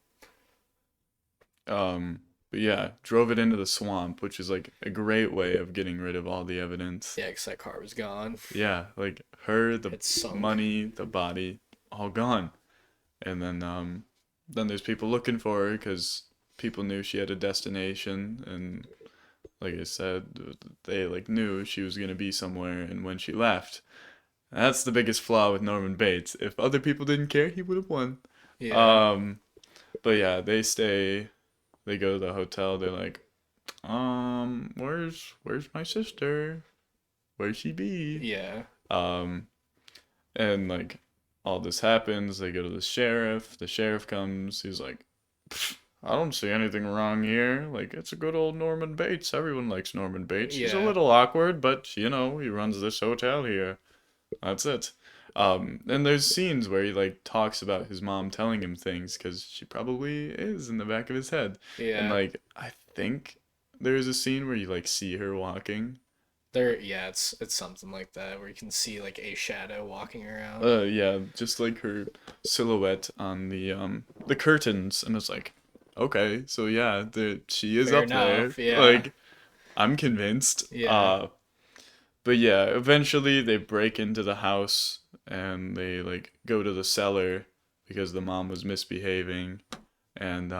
But yeah, drove it into the swamp, which is like a great way of getting rid of all the evidence. yeah, because that car was gone. Yeah, like her, the It sunk. money, the body, all gone. And then there's people looking for her because people knew she had a destination, and like I said, they like knew she was gonna be somewhere, and when she left, that's the biggest flaw with Norman Bates. If other people didn't care, he would have won. Yeah. Um, but yeah, they stay. They go to the hotel. They're like, where's my sister? Where'd she be? Yeah. Um, and like all this happens. They go to the sheriff. The sheriff comes. He's like, I don't see anything wrong here. Like, it's a good old Norman Bates. Everyone likes Norman Bates. He's a Yeah. little awkward, but, he runs this hotel here. That's it. And there's scenes where he like talks about his mom telling him things because she probably is in the back of his head. And Yeah. like I think there's a scene where you like see her walking. Yeah, it's something like that where you can see like a shadow walking around. Yeah, just like her silhouette on the curtains, and it's like, okay, so yeah, she is Fair up there. enough. Yeah. Like I'm convinced. Yeah. But yeah, eventually they break into the house and they like go to the cellar because the mom was misbehaving, and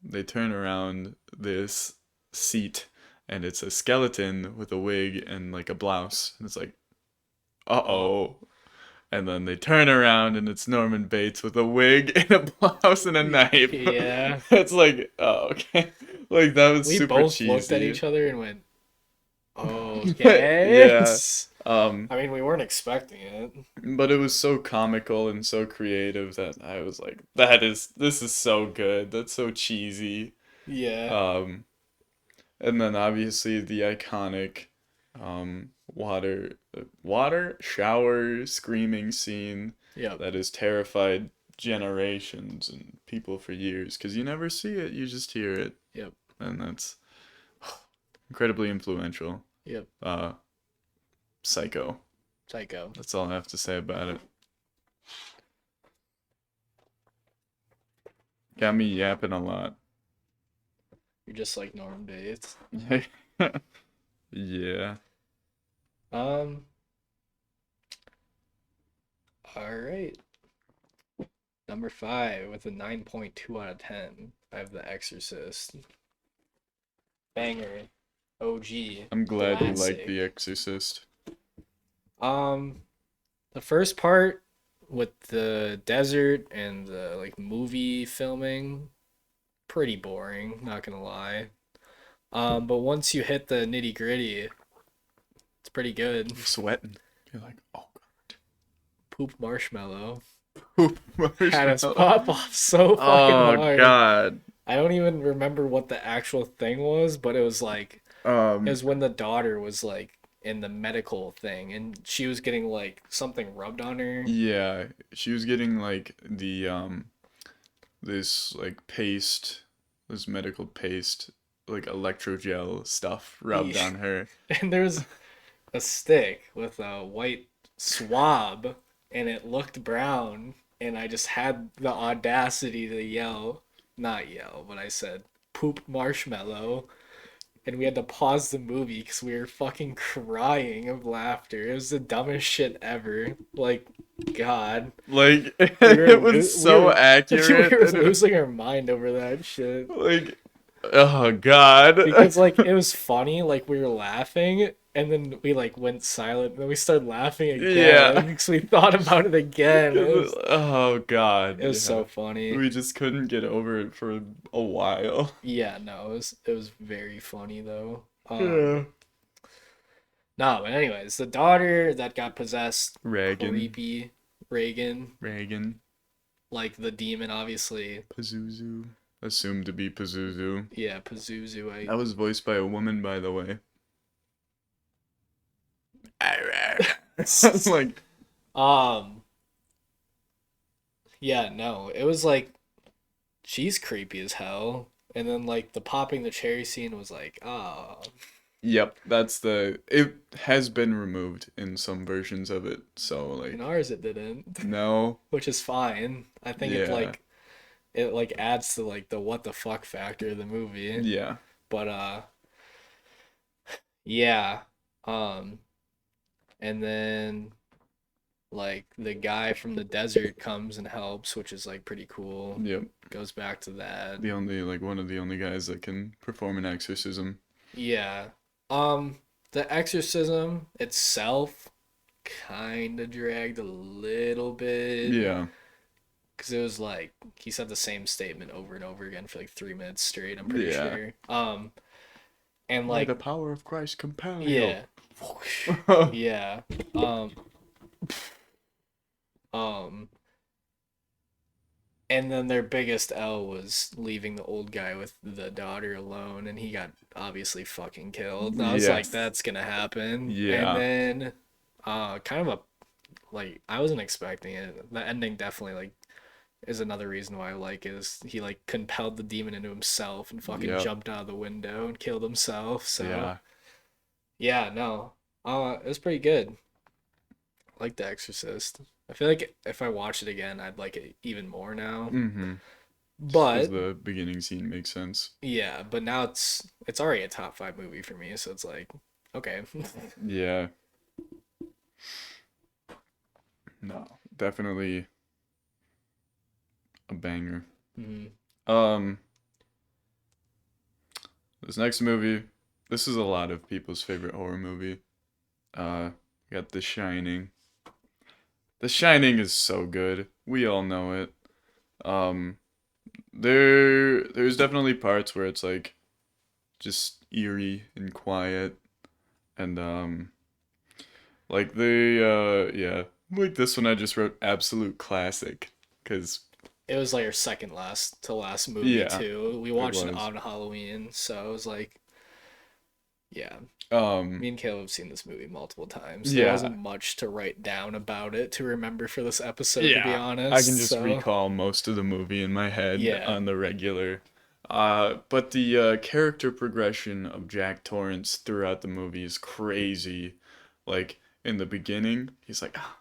they turn around this seat and it's a skeleton with a wig and like a blouse, and it's like, Oh. uh-oh. And then they turn around and it's Norman Bates with a wig and a blouse and a knife. Yeah. It's like, oh, okay. Like that was We super both looked at cheesy. each other and went, "Okay." Yeah. Um, I mean, we weren't expecting it. but it was so comical and so creative that I was like, this is so good. That's so cheesy. Yeah. Um, and then obviously the iconic water shower screaming scene Yep. that has terrified generations and people for years because you never see it, you just hear it, Yep. and that's incredibly influential. Yep. uh Psycho. Psycho. That's all I have to say about it. Got me yapping a lot. You're just like Norman Bates. Yeah. Um. All right. Number five with a 9.2 out of 10. I have The Exorcist. Banger. OG. I'm glad you like The Classic. Exorcist. Um, the first part with the desert and the like movie filming, pretty boring, not gonna lie. But once you hit the nitty gritty, it's pretty good. You're sweating. You're like, oh Poop Marshmallow god. had us Marshmallow. pop off so fucking Oh hard. god. I don't even remember what the actual thing was, but it was like it Um was when the daughter was like in the medical thing and she was getting like something rubbed on her. yeah, she was getting like the this like paste, this medical paste, like electrogel stuff rubbed on her. And there's a stick with a white swab and it looked brown and I just had the audacity to yell, not yell, but I said poop marshmallow and we had to pause the movie because we were fucking crying of laughter. It was the dumbest shit ever. Like, God, Like we were it was we so were we accurate were and losing our mind over that shit like oh god. because like it was funny. Like we were laughing. And then we like went silent, and then we started laughing Yeah. again because we thought about it again. Oh god, It was yeah. so funny. We just couldn't get over it for a while. Yeah, no, it was very funny though. Yeah. No, but anyways, the daughter that got possessed, Reagan, creepy. Reagan, Reagan, like the demon, obviously. Pazuzu, assumed to be Pazuzu. Yeah, Pazuzu. That was voiced by a woman, by the way. Like, um, yeah, no, it was like she's creepy as hell, and then like the popping the cherry scene was like, oh, yep, that's the. It has been removed in some versions of it, so in like, ours it didn't, no, which is fine. I think yeah, it like adds to like the what the fuck factor of the movie. yeah, But yeah. Um and then like the guy from the desert comes and helps, which is like pretty cool. yep. Goes back to that. The only like one of the only guys that can perform an exorcism. Yeah. The exorcism itself kind of dragged a little bit Yeah, because it was like he said the same statement over and over again for like 3 minutes straight, I'm pretty yeah. sure. And By the like power of Christ, compel you. yeah. Yeah. Um um and then their biggest L was leaving the old guy with the daughter alone and he got obviously fucking killed. And I was like Yes. that's going to happen. And Yeah. then kind of a like I wasn't expecting it. The ending definitely like is another reason why I like it is he like compelled the demon into himself and fucking Yep. jumped out of the window and killed himself. So Yeah. yeah, no. It was pretty good. I like The Exorcist. I feel like if I watch it again, I'd like it even more now. Mm-hmm. Just because But the beginning scene makes sense. yeah, but now it's already a top 5 movie for me, so it's like okay. Yeah. No. Definitely a banger. Mhm. Um, this next movie, this is a lot of people's favorite horror movie. We got The Shining. The Shining is so good. We all know it. Um, there's definitely parts where it's like just eerie and quiet, and like yeah, like this one I just wrote absolute classic, cause It was like our second last to last movie yeah, too. We it watched it was. on Halloween, so it was like yeah. Um, Me and Caleb have seen this movie multiple times. There yeah, wasn't much to write down about it to remember for this episode, to be yeah, I can honest. just So recall most of the movie in my head yeah, on the regular. But the character progression of Jack Torrance throughout the movie is crazy. Like in the beginning, he's like, "Ah,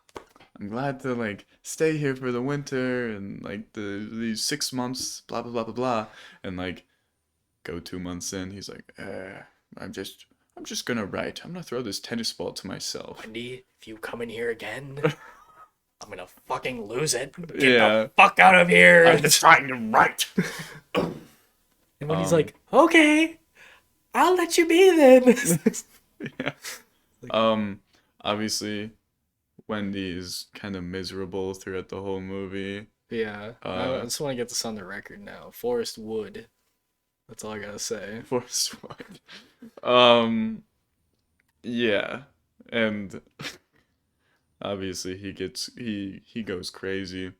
I'm glad to like stay here for the winter and like these 6 months, blah blah blah blah blah," and like go 2 months in, he's like, I'm just I'm just gonna write. I'm gonna throw this tennis ball to myself. Wendy, if you come in here again, I'm gonna fucking lose it. Get the Yeah, fuck out of here. I'm just trying to write. And when he's Um, like, okay, I'll let you be then. yeah. Like, Um, Obviously, Wendy is kind of miserable throughout the whole movie. yeah, I Uh, just want to get this on the record now. Forrest Wood. That's all I gotta say. Forrest White. Um, yeah, and obviously he goes crazy.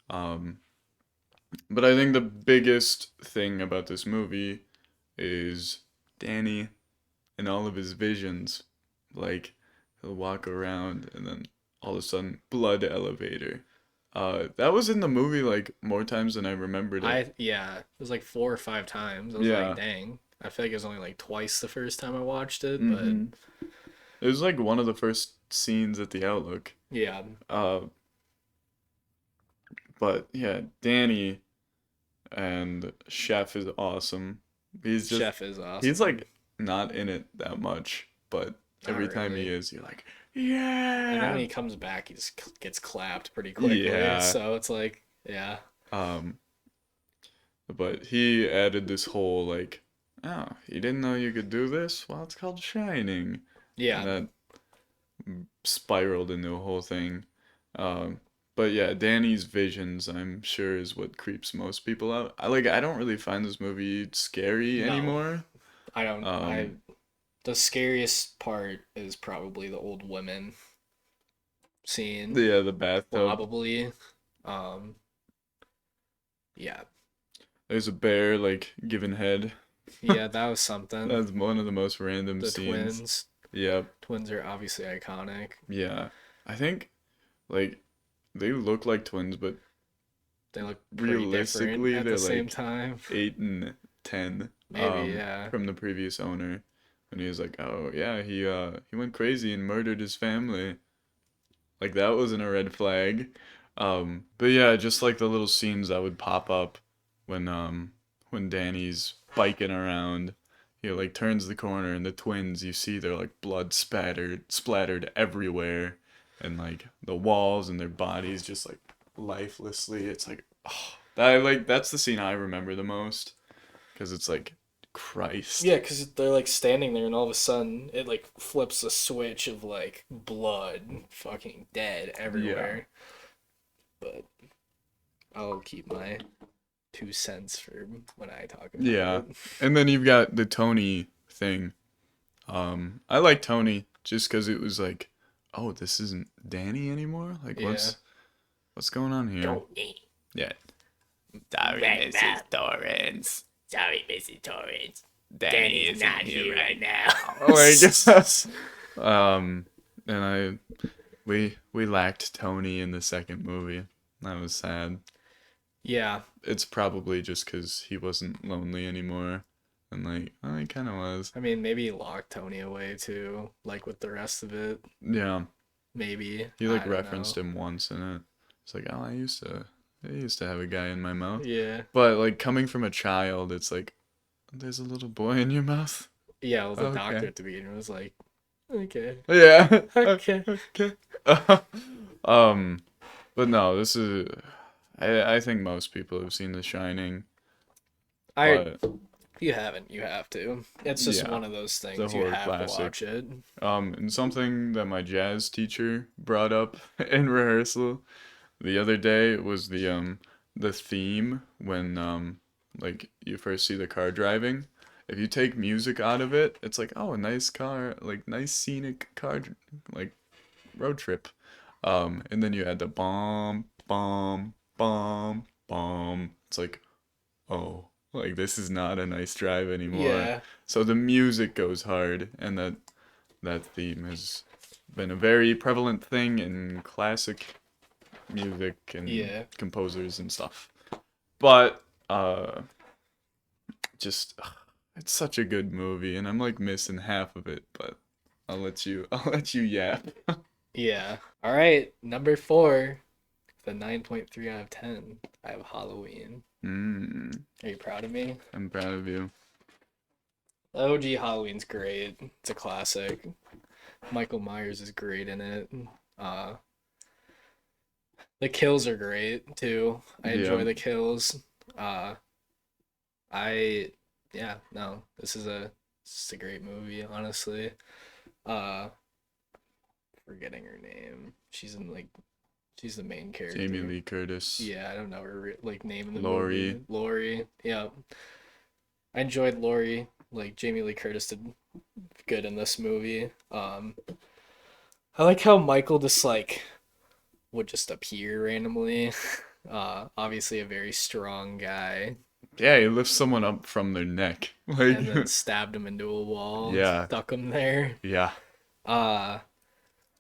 Um, but I think the biggest thing about this movie is Danny and all of his visions. Like he'll walk around and then all of a sudden blood elevator. That was in the movie like more times than I remembered it. Yeah, it was like 4 or 5 times. I was like, Yeah. dang. I feel like it was only like twice the first time I watched it, but Mm-hmm. It was like one of the first scenes at the Outlook. yeah, Uh, but yeah, Danny and Chef is awesome. He's just Chef is he's awesome. like not in it that much, but Not every time he really. is, you're like, And then when yeah, he comes back, he just gets clapped pretty quickly. yeah. So it's like, yeah, Um, but he added this whole like, oh, you didn't know you could do this? Well, it's called shining, and yeah, that spiraled into a whole thing. Um, but yeah, Danny's visions, I'm sure, is what creeps most people out. I don't really find this movie scary no, anymore. I don't. Um, The scariest part is probably the old women scene, yeah, the bathtub. probably. Um, yeah, There's a bear like giving head. yeah, that was something. That's one of the most random The scenes. twins. Yep. Twins are obviously iconic. Yeah. I think like they look like twins, but They look pretty different realistically at the they're same like time. 8 and 10 Maybe, yeah. from the previous owner. And he was like, "Oh yeah, he went crazy and murdered his family." Like that wasn't a red flag. But yeah, just like the little scenes that would pop up when Danny's biking around. He like turns the corner and the twins, you see they're like blood splattered everywhere, and like the walls and their bodies just like lifelessly. It's like, oh, that's the scene I remember the most because it's like Christ. Yeah, because they're like standing there, and all of a sudden it like flips a switch of like blood, fucking dead Yeah. everywhere. But I'll keep my 2 cents for when I talk about Yeah. it. And then you've got the Tony thing. I like Tony just because it was like, oh, this isn't Danny anymore. Like, Yeah. what's going on here? Tony. Yeah. Sorry, Right now. Mrs. Torrance. Sorry, Missy Torrance. Danny Danny's isn't not here here right right now. now. Oh, I guess. And We lacked Tony in the second movie. That was sad. Yeah, It's probably just because he wasn't lonely anymore. And like, oh, he kind of was. I mean, maybe he locked Tony away too, like with the rest of it. Yeah, Maybe. he like I don't know. referenced him once in it. It's like, oh, I used to have a guy in my mouth. Yeah. But like coming from a child, it's like, there's a little boy in your mouth. Yeah, well, the doctor Okay. at the beginning was like, okay. Yeah. Okay. Okay. um, but no, this is. I think most people have seen The Shining, I but If you haven't, you have to. It's just yeah, one of those it's a things you horror have to classic. watch it. And something that my jazz teacher brought up in rehearsal the other day was the theme when like you first see the car driving. If you take music out of it, it's like, oh, a nice car, like nice scenic car, like road trip. And then you add the bomb, bomb, bomb, bomb. It's like, oh, like this is not a nice drive anymore. Yeah. So the music goes hard, and that theme has been a very prevalent thing in classic music and Yeah. composers and stuff. But just it's such a good movie, and I'm like missing half of it, but I'll let you yap. Yeah. All right. Number four, the 9.3 out of 10. I have Halloween. Mm, Are you proud of me? I'm proud of you. OG Halloween's great. It's a classic. Michael Myers is great in it. Uh, the kills are great too. I Yeah, enjoy the kills. Uh, I, yeah, no, this is a great movie, honestly. Uh, Forgetting her name. She's the main Jamie character. Lee Curtis, Yeah, I don't know her like name in the movie. Laurie. Lori. Yeah, I enjoyed Lori. Like Jamie Lee Curtis did good in this movie. I like how Michael just like would just appear randomly. Obviously a very strong guy, Yeah, he lifts someone up from their neck. Like, and then stabbed him into a wall, yeah, stuck him there. yeah, Uh,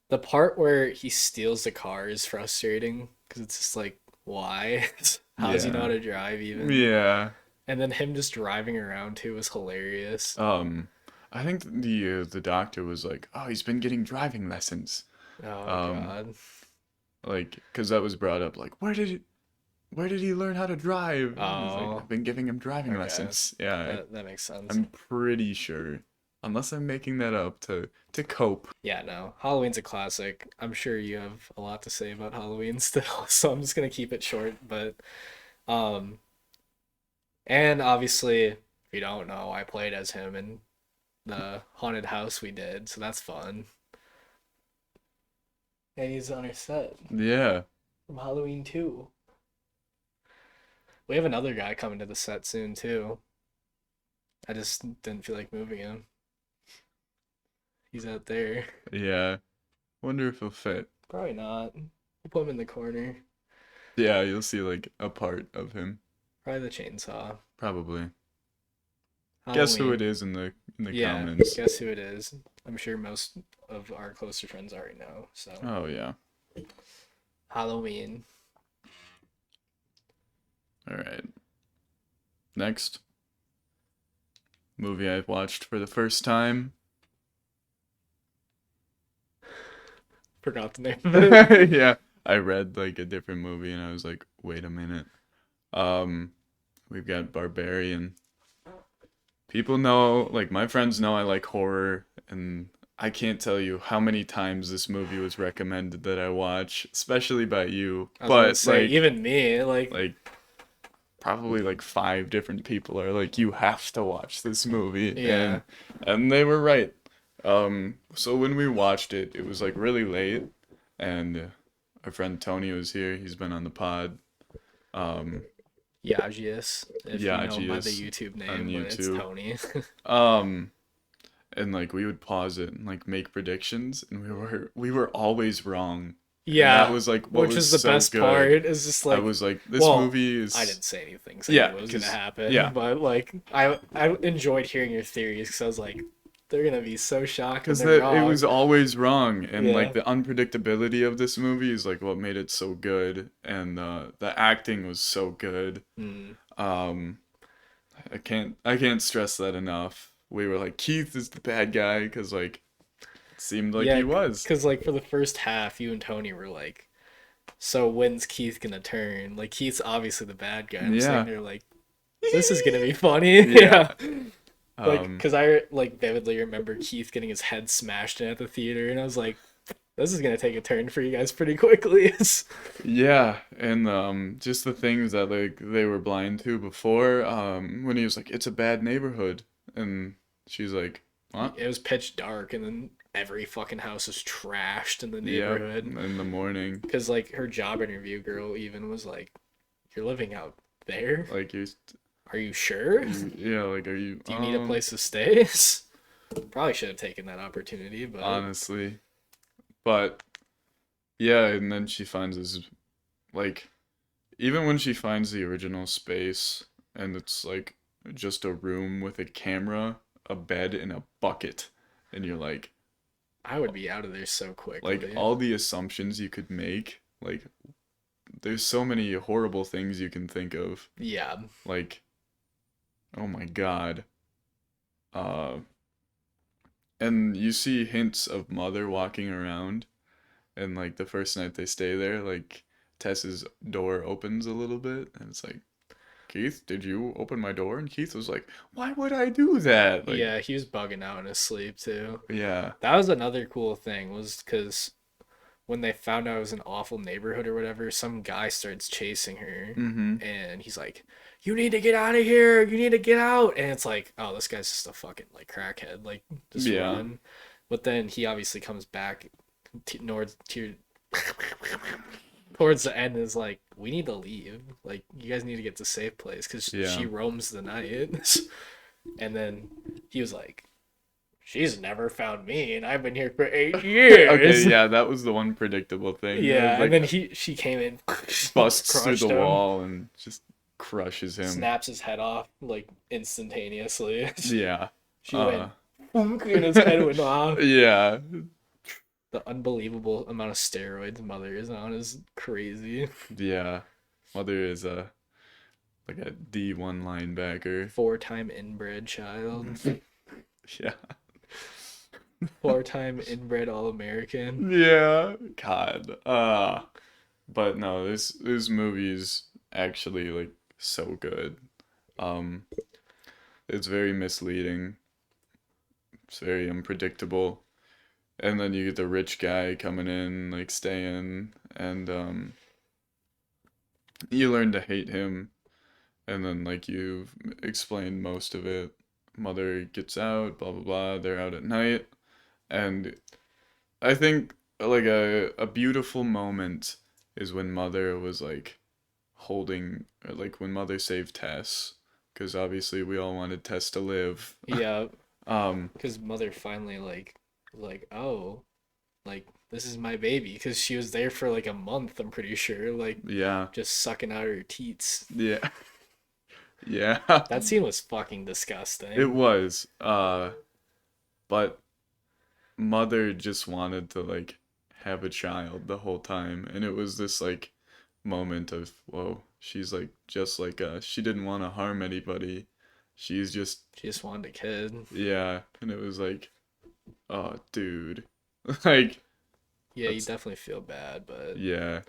the part where he steals the car is frustrating because it's just like, why? How does he know how yeah, to drive even? yeah. And then him just driving around too was hilarious. Um, I think the doctor was like, "Oh, he's been getting driving lessons." Oh Um, God. like, cause that was brought up. Like, where did he learn how to drive? He's like, Oh, I've been giving him driving okay. lessons. Yeah, That makes sense. I'm pretty sure, unless I'm making that up to cope. Yeah, no. Halloween's a classic. I'm sure you have a lot to say about Halloween still, so I'm just gonna keep it short. But um, and obviously, if you don't know, I played as him in the haunted house we did, so that's fun. And he's on our set Yeah, from Halloween 2. We have another guy coming to the set soon too. I just didn't feel like moving him. He's out there. yeah. Wonder if he'll fit. Probably not. We'll put him in the corner. Yeah, you'll see like a part of him. Probably the chainsaw. Probably. Guess who it Halloween. is in the Yeah, comments. guess who it is? I'm sure most of our closer friends already know. So, Oh yeah. Halloween. All right. Next movie I've watched for the first time. Forgot the name of it. Yeah, I read like a different movie and I was like, wait a minute. Um, we've got Barbarian. People know, like my friends know I like horror, and I can't tell you how many times this movie was recommended that I watch, especially by you. I was gonna But say, even me, like probably like five different people are like, you have to watch this movie, yeah, and they were right. So when we watched it, it was like really late, and our friend Tony was here. He's been on the pod. Um, Yagius, if you know him by the Yagius YouTube on name, but it's YouTube. Tony. Um, and like we would pause it and like make predictions, and we were always wrong. And that Yeah, was like what which was is the so best part good. is just I like, was like, this well, movie I is didn't say anything, so I knew yeah, what was gonna cause happen, yeah, but like, I enjoyed hearing your theories because I was like, they're gonna be so shocked when Because they're that it was wrong. always wrong, and like Yeah. the unpredictability of this movie is like what made it so good, and the acting was so good. Mm. Um, I can't stress that enough. We were like Keith is the bad guy because like it seemed like Yeah, he was. because like for the first half, you and Tony were like, "So when's Keith gonna turn?" Like Keith's obviously the bad guy. I'm sitting Yeah, there like, "This is gonna be funny." yeah. Yeah. Like, Um, cause I like vividly remember Keith getting his head smashed in at the theater, and I was like, "This is gonna take a turn for you guys pretty quickly." yeah, and just the things that like they were blind to before. When he was like, "It's a bad neighborhood," and she's like, "What?" It was pitch dark, and then every fucking house is trashed in the Yep, neighborhood. in the morning. Cause like her job interview girl even was like, "You're living out there? Like Are you sure? yeah, like are you Do you need a place to stay?" Probably should have taken that opportunity, but honestly. But yeah, and then she finds this like even when she finds the original space and it's like just a room with a camera, a bed and a bucket and you're I would be out of there so like quickly. all the assumptions you could make, like there's so many horrible things you can think of. Yeah, Like, oh my God. Uh and you see hints of Mother walking around. And like the first night they stay there, like Tess's door opens a little bit, and it's like, Keith, did you open my door? And Keith was like, why would I do that? Like, yeah, he was bugging out in his sleep too. yeah. That was another cool thing was because when they found out it was an awful neighborhood or whatever, some guy starts chasing her, Mm-hmm. and he's like, "You need to get out of here! You need to get out!" And it's like, "Oh, this guy's just a fucking like crackhead. Like, just Yeah. run." But then he obviously comes back towards the end and is like, "We need to leave. Like, you guys need to get to a safe place because Yeah. she roams the night." And then he was like, "She's never found me, and I've been here for 8 years." Okay, yeah, that was the one predictable thing. It was Yeah, and like then she came in, busts through the crushed him, wall and just crushes him. snaps his head off like instantaneously. Yeah. She Uh went, "Boonk," and his head went off. yeah. The unbelievable amount of steroids Mother is on is crazy. Yeah. Mother is like a D1 linebacker. 4-time inbred child, Yeah. 4-time inbred All American. Yeah, God. But no, this movie is actually like so good. Um, it's very misleading. It's very unpredictable. And then you get the rich guy coming in, like staying, and you learn to hate him. And then like you've explained most of it. Mother gets out, blah blah blah. They're out at night, and I think like a beautiful moment is when Mother was like holding like when Mother saved Tess because obviously we all wanted Tess to live. Yeah, Um because Mother finally like, "Oh, like this is my baby," because she was there for like a month. I'm pretty sure, like yeah. just sucking out her teats. Yeah. Yeah. That scene was fucking It disgusting. was but Mother just wanted to like have a child the whole time and it was this like moment of whoa, she's like just like she didn't want to harm anybody. She's just She just wanted a kid. yeah, and it was like, oh, dude, like Yeah, you that's definitely feel bad, but yeah.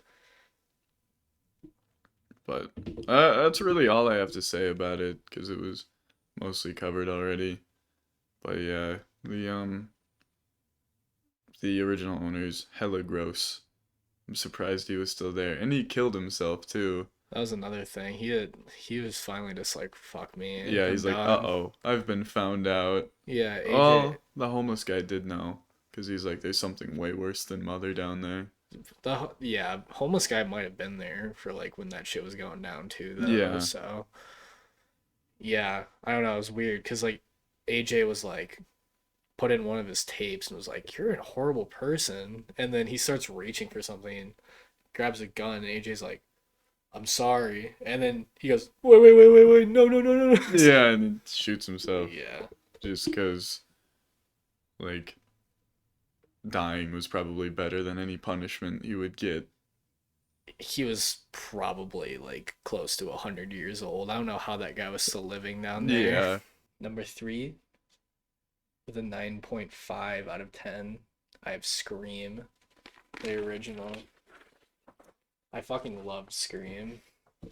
But that's really all I have to say about it because it was mostly covered already. But yeah, the original owner's hella gross. I'm surprised he was still there, and he killed himself too. that was another thing. He was finally just like, "Fuck me, Yeah, I'm he's like, uh done." oh, I've been found out. Yeah, AJ. Well, the homeless guy did know because he's like, there's something way worse than Mother down there. Yeah, homeless guy might have been there for like when that shit was going down too, though. Yeah, So yeah, I don't know. It was weird because like AJ was like put in one of his tapes and was like, "You're a horrible person," and then he starts reaching for something and grabs a gun, and AJ's like, "I'm sorry," and then he goes, "Wait, wait, wait, wait, wait, no, no, no, no, no." yeah, and he shoots himself Yeah, just because. Like, dying was probably better than any punishment you would get. He was probably like close to 100 years old. I don't know how that guy was still living down there. Yeah. Number three, with a 9.5 out of 10, I have Scream, the original. I fucking loved Scream.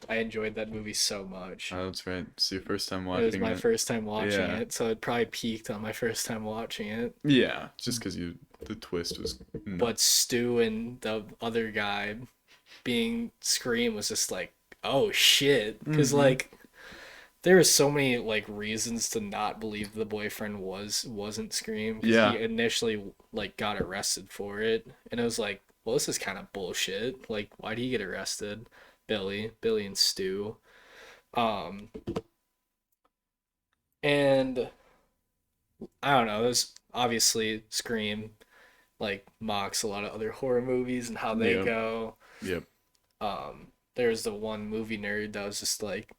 I enjoyed that movie so much. Oh, that's right. It's your first time It was watching my it. first time watching Yeah. it, so it probably peaked on my first time watching it. Yeah. Just because the twist was But nuts. Stu and the other guy being Scream was just like, oh shit. Because, Mm-hmm. like, there were so many like reasons to not believe the boyfriend wasn't Scream because he Yeah. initially like got arrested for it, and it was like, well, this is kind of bullshit. Like, why did he get arrested? Billy and Stu. Um, and I don't know. There's obviously Scream like mocks a lot of other horror movies and how they Yep. go. Yep. There's the one movie nerd that was just like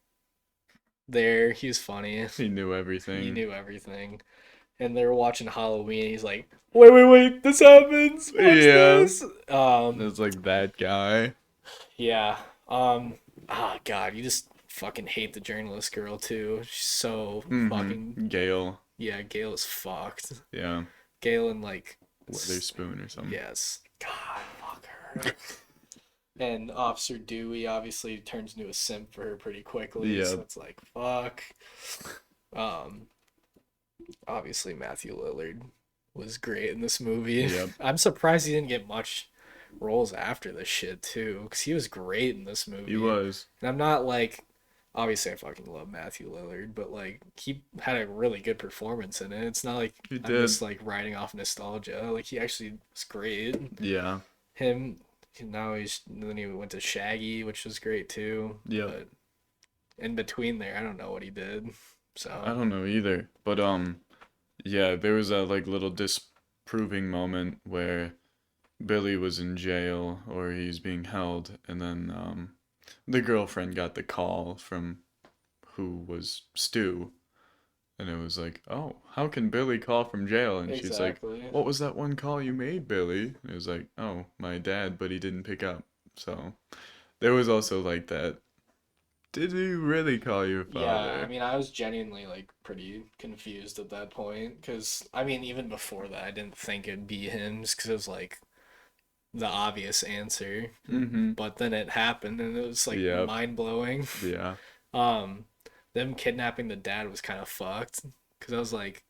there. He was funny. He knew He everything. knew everything. And they were watching Halloween. He's like, wait, this happens. Watch Yeah. this. It's like that guy. Yeah. God, you just fucking hate the journalist girl too. She's so fucking Mm-hmm. Gale. yeah. Gail is fucked. Yeah. Gail and like, Witherspoon or something. yes, God, fuck her. And Officer Dewey obviously turns into a simp for her pretty quickly, so Yep. it's like fuck. Um, Obviously Matthew Lillard was great in this movie. Yep. I'm surprised he didn't get much roles after this shit too, because he was great in this He movie. was. And I'm not like, obviously I fucking love Matthew Lillard, but like he had a really good performance in it. It's not like He I'm did. just like riding off nostalgia. Like he actually was great. Yeah. Him now he's then he went to Shaggy, which was great too. Yep. But in between there, I don't know what he did. I So don't know either. But yeah, there was a like little disproving moment where Billy was in jail or he's being held, and then the girlfriend got the call from who was Stu, and it was like, oh, how can Billy call from jail? And she's like, exactly. what was that one call you made, Billy? And it was like, oh, my dad, but he didn't pick up. So there was also like that. Did he really call your Yeah, I father? mean, I was genuinely like pretty confused at that point because I mean, even before that, I didn't think it'd be him just because it was like the obvious answer. Mm-hmm. But then it happened and it was like Yep. mind blowing. Yeah. Um, them kidnapping the dad was kind of fucked because I was like,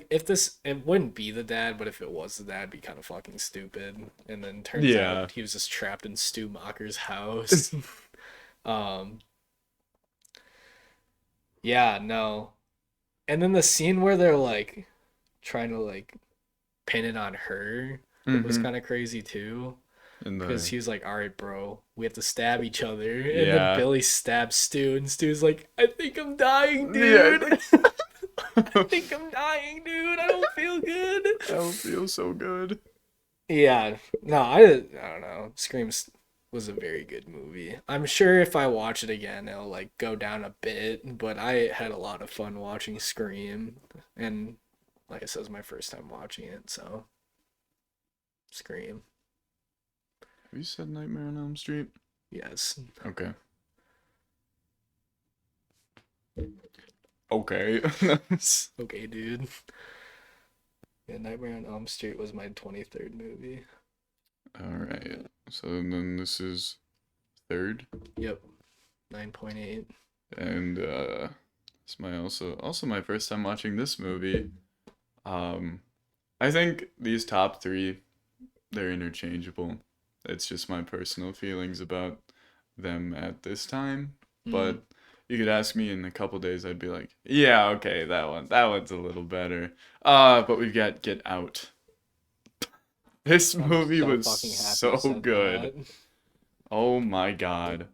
if this it wouldn't be the dad, but if it was the dad, it'd be kind of fucking stupid. And then turns Yeah. out he was just trapped in Stu Macher's house. Um, yeah, no. And then the scene where they're like trying to like pin it on her was Mm-hmm. kind of crazy too. And Because the he was like, all right, bro, we have to stab each other. And then yeah. Billy stabs Stu, and Stu's like, I think I'm dying, Yeah, dude. it's I like think I'm dying, dude. I don't feel good. that would feel so good. Yeah, no, I don't know. Scream was a very good movie. I'm sure if I watch it again, it'll like go down a bit, but I had a lot of fun watching Scream, and like I said, it was my first time watching it, so Scream, Have you said Nightmare on Elm Street? yes. Okay. Okay. Okay, dude. Yeah, Nightmare on Elm Street was my 23rd movie. All right. So then this is third, Yep, 9.8. and it's my also my first time watching this movie. Um, I think these top three they're interchangeable. It's just my personal feelings about them at this time. Mm. But you could ask me in a couple days, I'd be like, yeah, okay, that one's a little better. But we've got Get Out. This I'm movie so was fucking happy you so said good. that. Oh my God.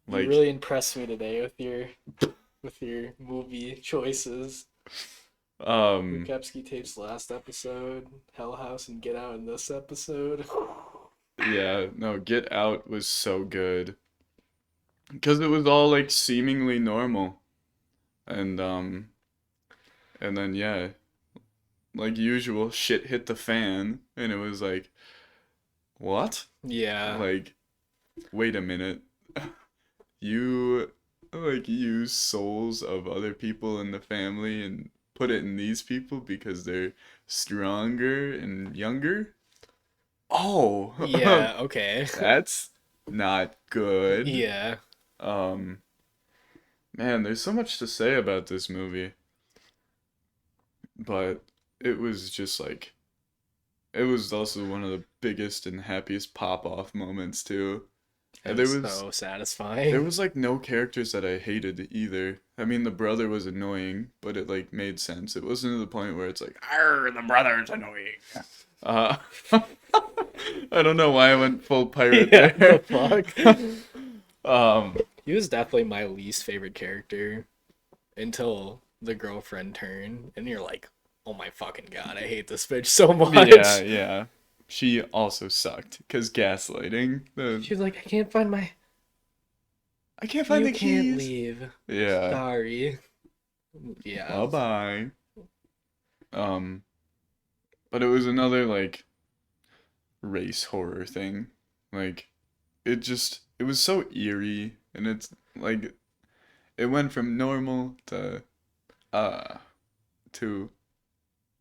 You Like, really impressed me today with your movie choices. um, Lukevsky tapes last episode, Hell House, and Get Out in this episode. yeah, no, Get Out was so good. Because it was all like seemingly normal. And and then yeah, like usual, shit hit the fan, and it was like, what? Yeah. Like, wait a minute. You like use souls of other people in the family and put it in these people because they're stronger and younger? Oh, Yeah, okay. that's not good. Yeah. Um, Man, there's so much to say about this movie, but it was just like it was also one of the biggest and happiest pop-off moments too. It And was there was so there satisfying. was like no characters that I hated either. I mean, the brother was annoying, but it like made sense. It wasn't to the point where it's like, "Arr, the brother's annoying." Uh, I don't know why I went full pirate Yeah, the there. fuck? um, He was definitely my least favorite character until the girlfriend turn, and you're like, oh my fucking god, I hate this bitch so yeah, much. yeah. She also sucked because gaslighting. She was like, I can't find my. I can't find You the can't keys. leave. Yeah. Sorry. Yeah. Bye bye. Um, but it was another like race horror thing. Like it was so eerie, and it's like it went from normal uh to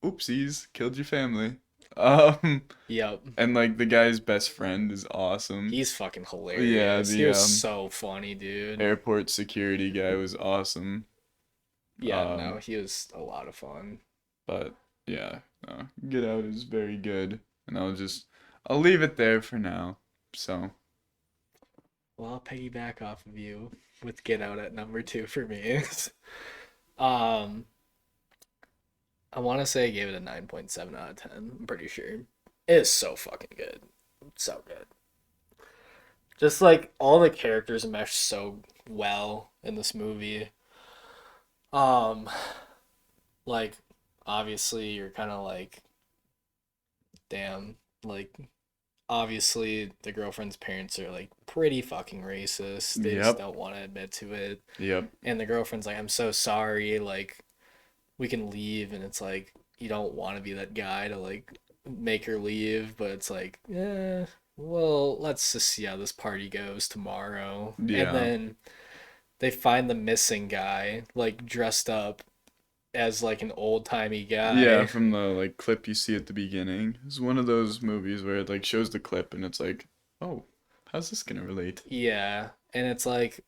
oopsies, killed your family. Um Yep. and like the guy's best friend is awesome. He's fucking Yeah, hilarious. He the was so funny, dude. airport security guy was awesome. Yeah, no, Um he was a lot of fun. but yeah, no, Get Out is very good, and I'll leave it there for now. So, Well, I'll piggyback off of you with Get Out at number two for me. um, I want to say I gave it a 9.7 out of 10. I'm pretty sure. It is so fucking good. So good. Just like all the characters mesh so well in this movie. Um, like obviously you're kind of like, damn, like obviously the girlfriend's parents are like pretty fucking racist. They just yep, don't want to admit to it. yep, And the girlfriend's like, I'm so sorry, like we can leave, and it's like you don't want to be that guy to like make her leave, but it's like, well, let's just see how this party goes tomorrow. And yeah. then they find the missing guy, like dressed up as like an old timey Yeah, guy. from the like clip you see at the beginning. It's one of those movies where it like shows the clip and it's like, "Oh, how's this gonna relate?" Yeah. And it's like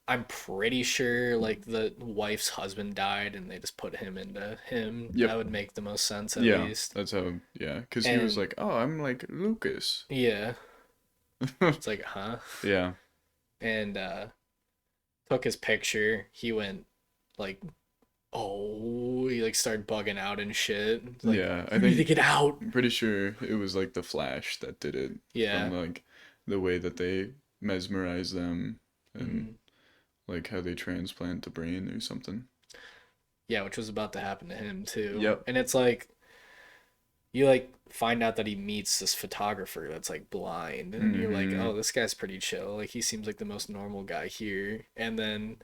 I'm pretty sure like the wife's husband died and they just put him into him. That Yep. would make the most sense at Yeah, least. that's how, yeah, 'cause he was And like, "Oh, I'm like Lucas." yeah, it's like, huh? Yeah. And took his picture. He went like, oh, he like started bugging out and shit. Like, Yeah, I you need to think get out. I'm pretty sure it was like the Flash that did it from Yeah. like the way that they mesmerize them and Hmm. like how they transplant the brain or something. Yeah, which was about to happen to him too. Yep. And it's like you like find out that he meets this photographer that's like blind, and you're like, Mm-hmm. oh, this guy's pretty chill. Like he seems like the most normal guy here. And then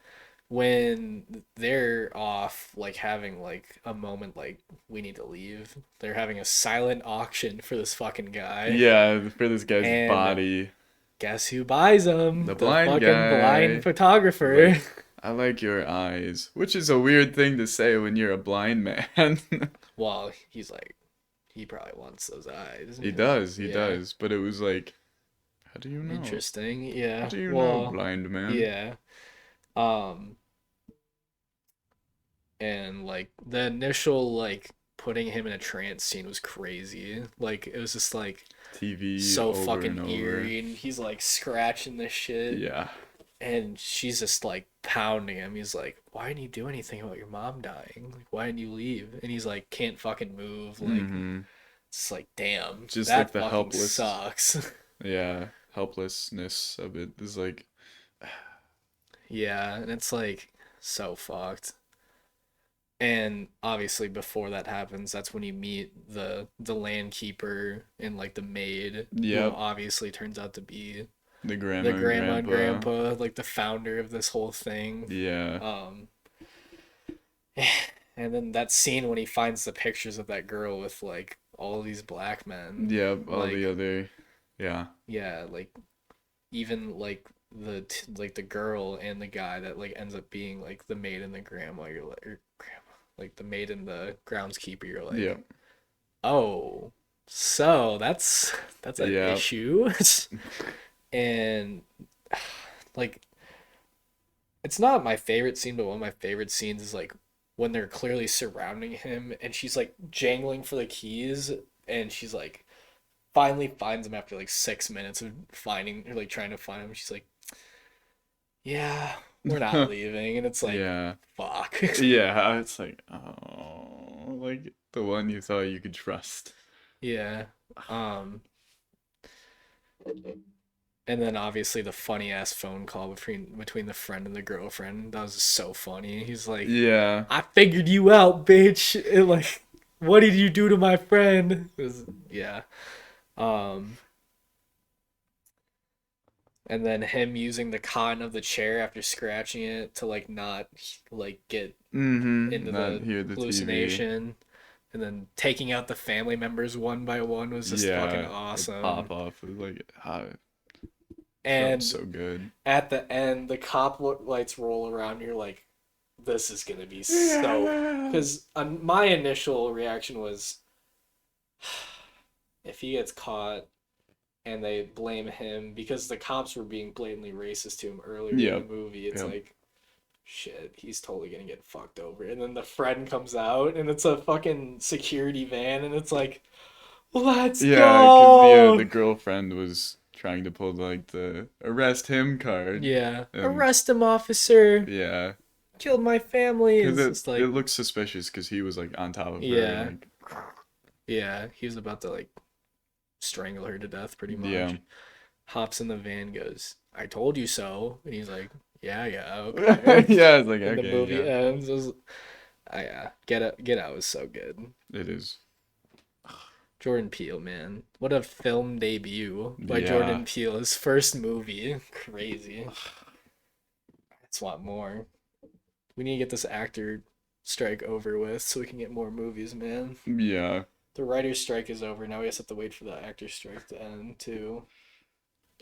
when they're off like having like a moment like we need to leave, they're having a silent auction for this fucking guy. Yeah, for this guy's And body. guess who buys him? The The blind fucking blind guy. photographer. Like, I like your eyes, which is a weird thing to say when you're a blind man. Well, he's like, he probably wants those eyes. He Yeah. does, but it was like, how do you know? Interesting. How Yeah. do you know, Well, blind man? yeah. Um, and like the initial like putting him in a trance scene was crazy. Like it was just like TV so over and fucking over. eerie, and he's like scratching this shit, Yeah. and she's just like pounding him. He's like, "Why didn't you do anything about your mom dying? Like, why didn't you leave?" And he's like, "Can't fucking move." Like, Mm-hmm. it's like, damn, Just like that the fucking helpless, sucks. yeah, helplessness of it is like, Yeah, and it's like so fucked. And obviously before that happens, that's when you meet the land keeper and like the maid, who yep, obviously turns out to be the the grandma and grandma and grandpa. grandpa, like the founder of this whole thing. Yeah. Um And then that scene when he finds the pictures of that girl with like all these black men, Yeah, all the like other, yeah, yeah, like even like like the girl and the guy that like ends up being like the maid and the grandma, you're like or grandma, like the maid and the groundskeeper, you're yeah, like, oh, so that's an yeah, issue. And like it's not my favorite scene, but one of my favorite scenes is like when they're clearly surrounding him and she's like jangling for the keys and she's like finally finds him after like 6 minutes of finding or like trying to find him. She's like, yeah, we're not leaving. And it's like, yeah, fuck. yeah. It's like, oh, like the one you thought you could trust. Yeah. Um, and then obviously the funny ass phone call between the friend and the girlfriend. That was just so funny. He's like, Yeah, I figured you out, bitch. And like, what did you do to my friend? It was, yeah. Um, and then him using the cotton of the chair after scratching it to like not like get into not the hear the TV. hallucination, and then taking out the family members one by one was just fucking Yeah, the awesome. pop off was like, ah, it felt And so good. at the end, the cop lights roll around. You're like, this is gonna be so. Yeah. Because my initial reaction was, if he gets caught and they blame him because the cops were being blatantly racist to him earlier in the Yep. movie, it's Yep. like, shit, he's totally gonna get fucked over. And then the friend comes out and it's a fucking security van and it's like, let's Yeah, because the go. girlfriend was trying to pull like the arrest him card, Yeah. and Arrest him, officer. yeah, Killed my family. because It's it just it like, looked suspicious because he was like on top of her, yeah. like Yeah. He was about to like strangle her to death pretty yeah, much. Hops in the van, goes, I told you so. And he's like, yeah, yeah, okay. yeah. It's like And the okay, movie yeah, ends. It was, yeah. Get Out was so good. it is. Jordan Peele, man. What a film debut by Yeah, Jordan Peele. His first movie. Crazy. Let's want more. We need to get this actor strike over with so we can get more movies, man. yeah. The writer's strike is over. Now we just have to wait for the actor's strike to end, too.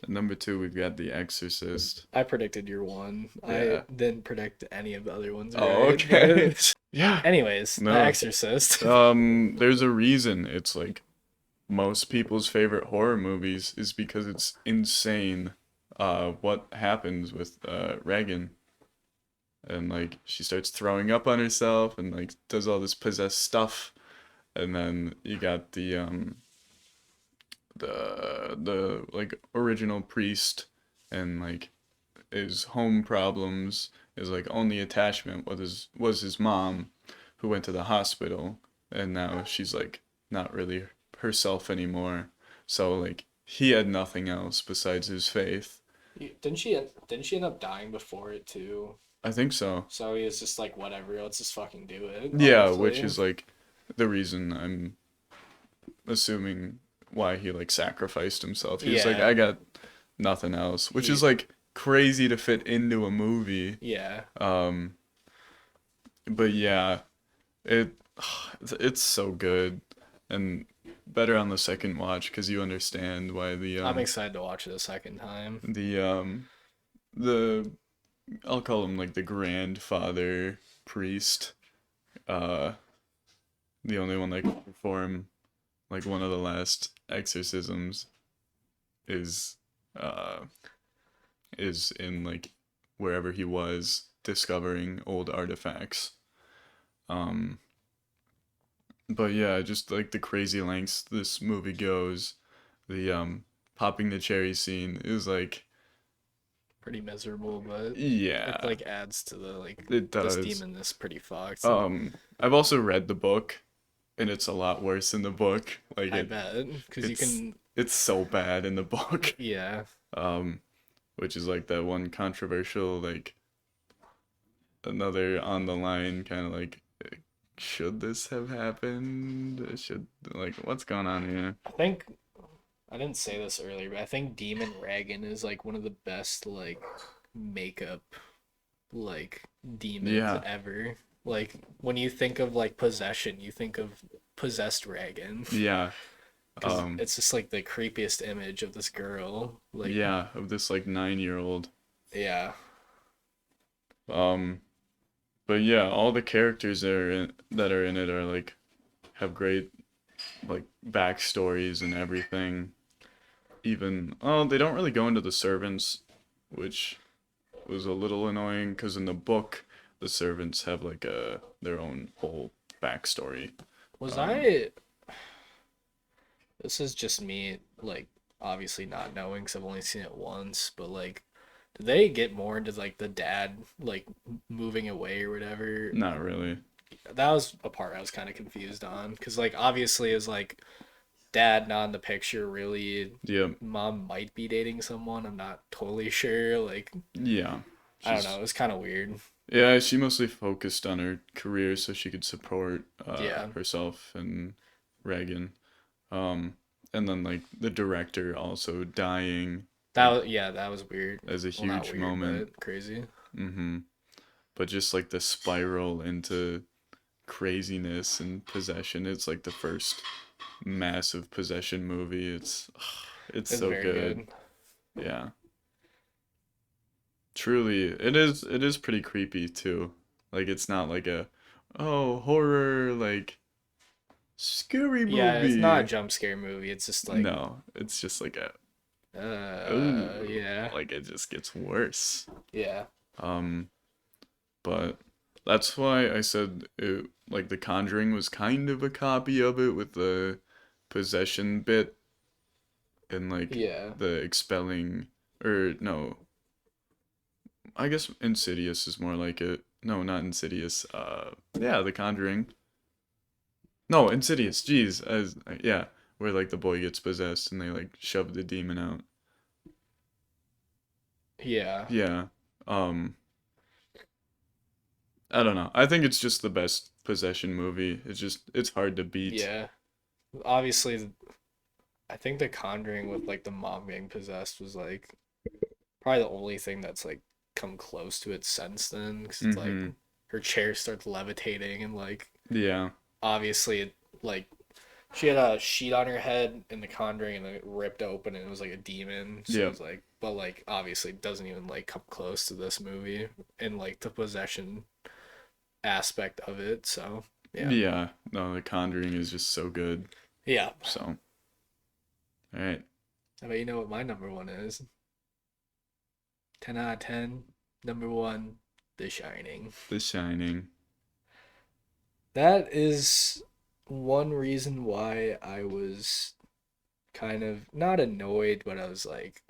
At number two, we've got The Exorcist. I predicted your one. I Yeah. didn't predict any of the other ones Oh, right, okay. but Yeah. anyways, The No. Exorcist. There's a reason it's like most people's favorite horror movies is because it's insane what happens with Reagan, and like she starts throwing up on herself and like does all this possessed stuff, and then you got the like original priest, and like his home problems, his like only attachment was his mom, who went to the hospital, and now she's like not really herself anymore, so like he had nothing else besides his faith. Didn't she end up dying before it too? I think so. So he was just like, whatever, let's just fucking do it, Yeah, which honestly. is like the reason I'm assuming why he like sacrificed himself. He was like, Yeah. I got nothing else, which He is like crazy to fit into a movie. yeah. Um, but yeah, it it's so good, and better on the second watch because you understand why I'm excited to watch it a second time. the I'll call him like the grandfather priest, uh the only one that can perform like one of the last exorcisms is uh is in like wherever he was discovering old artifacts. Um but yeah, just like the crazy lengths this movie goes. The popping the cherry scene is like Pretty miserable, but it yeah, like adds to the like it this does. demon is pretty fucked and I've also read the book, and it's a lot worse in the book. Like I bet because you it's can it's so bad in the book. yeah. Um which is like that one controversial like another on the line kind of like should this have happened? Should like what's going on here? I think I didn't say this earlier, but I think Demon Reagan is like one of the best like makeup like demons Yeah. ever. Like when you think of like possession, you think of possessed Reagan Yeah. because Um, it's just like the creepiest image of this girl. Like, yeah, of this like 9-year-old. yeah, Um, but yeah, all the characters that are in it are like have great like backstories and everything. Even oh, they don't really go into the servants, which was a little annoying because in the book the servants have like a their own whole backstory. was Um, I? This is just me, like obviously not knowing because I've only seen it once, but like, did they get more into like the dad like moving away or whatever? not really. That was a part I was kind of confused on because like obviously is like dad not in the picture really. Yeah, Mom might be dating someone. I'm not totally sure. Like yeah. I don't know. She's It was kind of weird. yeah, she mostly focused on her career so she could support Yeah. herself and Reagan. Um, and then like the director also dying like Yeah, that was weird. as a Well, not huge weird, moment. but crazy. Mm-hmm. But just like the spiral into craziness and possession. It's like the first massive possession movie. It's It's so very good. good. Yeah. Truly, it is pretty creepy too. Like it's not like a oh, horror like scary Yeah, it's not a movie. jump scare movie. It's just like, No, it's just like a ooh, yeah, like it just gets worse. yeah, Um, but that's why I said it like The Conjuring was kind of a copy of it with the possession bit and like yeah, the expelling or no, I guess Insidious is more like it. No, not Insidious. Yeah, The Conjuring. No, Insidious. Jeez, as yeah, where like the boy gets possessed and they like shove the demon out. yeah, Yeah. Um, I don't know. I think it's just the best possession movie. It's hard to beat. yeah. Obviously, I think The Conjuring with like the mom getting possessed was like probably the only thing that's like come close to it since then. Because it's like Mm-hmm. her chair starts levitating and like Yeah. obviously it like she had a sheet on her head in The Conjuring and then it ripped open and it was like a demon. So it Yeah. was like, but like obviously it doesn't even like come close to this movie and like the possession aspect of it. So yeah, Yeah. No, The Conjuring is just so good. yeah. So, all right. I bet you know what my number one is. 10 out of 10. Number one, The Shining. The Shining. That is one reason why I was kind of not annoyed, but I was like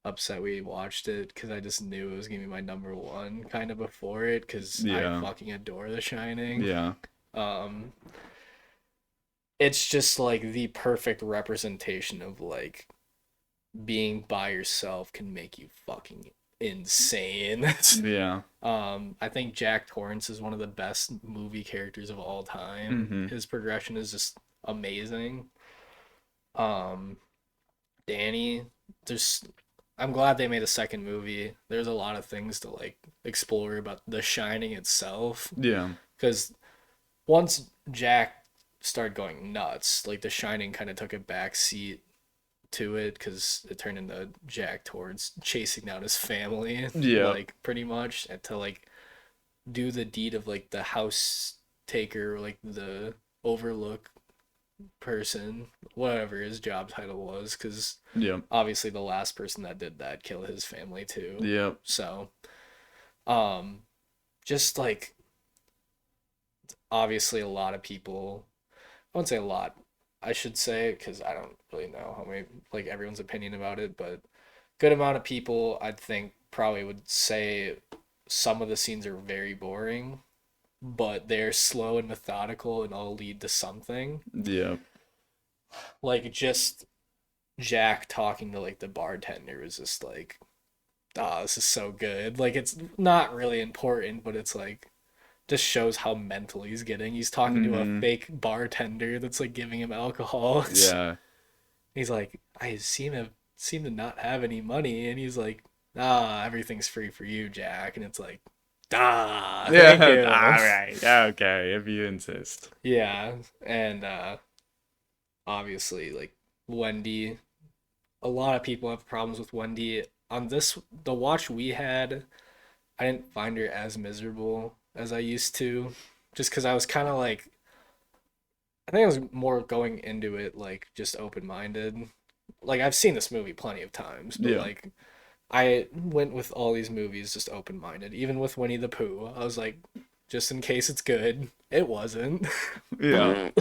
upset we watched it because I just knew it was gonna be my number one kind of before it because I Yeah. fucking adore The Shining. Yeah. Um, it's just like the perfect representation of like being by yourself can make you fucking insane. Yeah. I think Jack Torrance is one of the best movie characters of all time. Mm-hmm. His progression is just amazing. Um, Danny, there's I'm glad they made a second movie. There's a lot of things to like explore about The Shining itself Yeah. because once Jack started going nuts, like The Shining kind of took a back seat to it because it turned into Jack towards chasing down his family, Yeah. like pretty much, and to like do the deed of like the house taker, like the overlook person, whatever his job title was, because Yeah. obviously the last person that did that killed his family too. Yeah. So, um, just like obviously a lot of people, I wouldn't say a lot, I should say, because I don't really know how many like everyone's opinion about it, but good amount of people I think probably would say some of the scenes are very boring, but they're slow and methodical and all lead to something. Yeah. Like just Jack talking to like the bartender is just like, ah, this is so good. Like it's not really important, but it's like just shows how mental he's getting. He's talking to a Mm-hmm. fake bartender that's like giving him alcohol. Yeah. He's like, I seem to not have any money, and he's like, ah, everything's free for you, Jack. And it's like, Ah, Yeah, thank you. all right. Okay, if you insist. Yeah, and obviously like Wendy. A lot of people have problems with Wendy. On the watch we had, I didn't find her as miserable as I used to, just because I was kind of like, I think I was more going into it like just open minded. Like I've seen this movie plenty of times, but Yeah. like I went with all these movies just open minded. Even with Winnie the Pooh, I was like, just in case it's good. It wasn't. Yeah.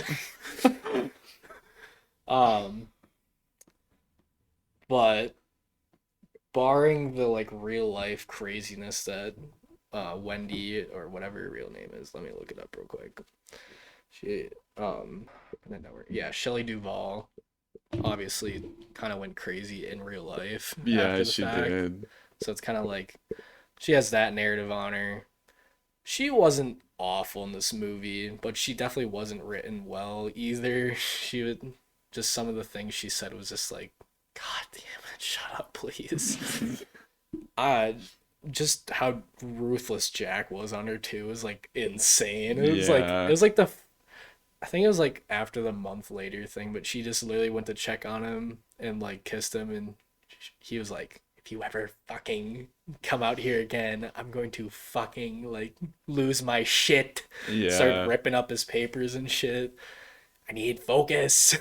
um, but barring the like real life craziness that Wendy or whatever her real name is, let me look it up real quick. She I don't know her. Yeah, Shelley Duvall obviously kind of went crazy in real life Yeah, after the she fact. did. So it's kind of like she has that narrative on her. She wasn't awful in this movie, but she definitely wasn't written well either. She would just some of the things she said was just like, God damn it, shut up, please. uh just how ruthless Jack was on her too was like insane. It Yeah. was like the I think it was like after the month later thing, but she just literally went to check on him and like kissed him, and he was like, "If you ever fucking come out here again, I'm going to fucking like lose my shit." Started Yeah. ripping up his papers and shit. I need focus.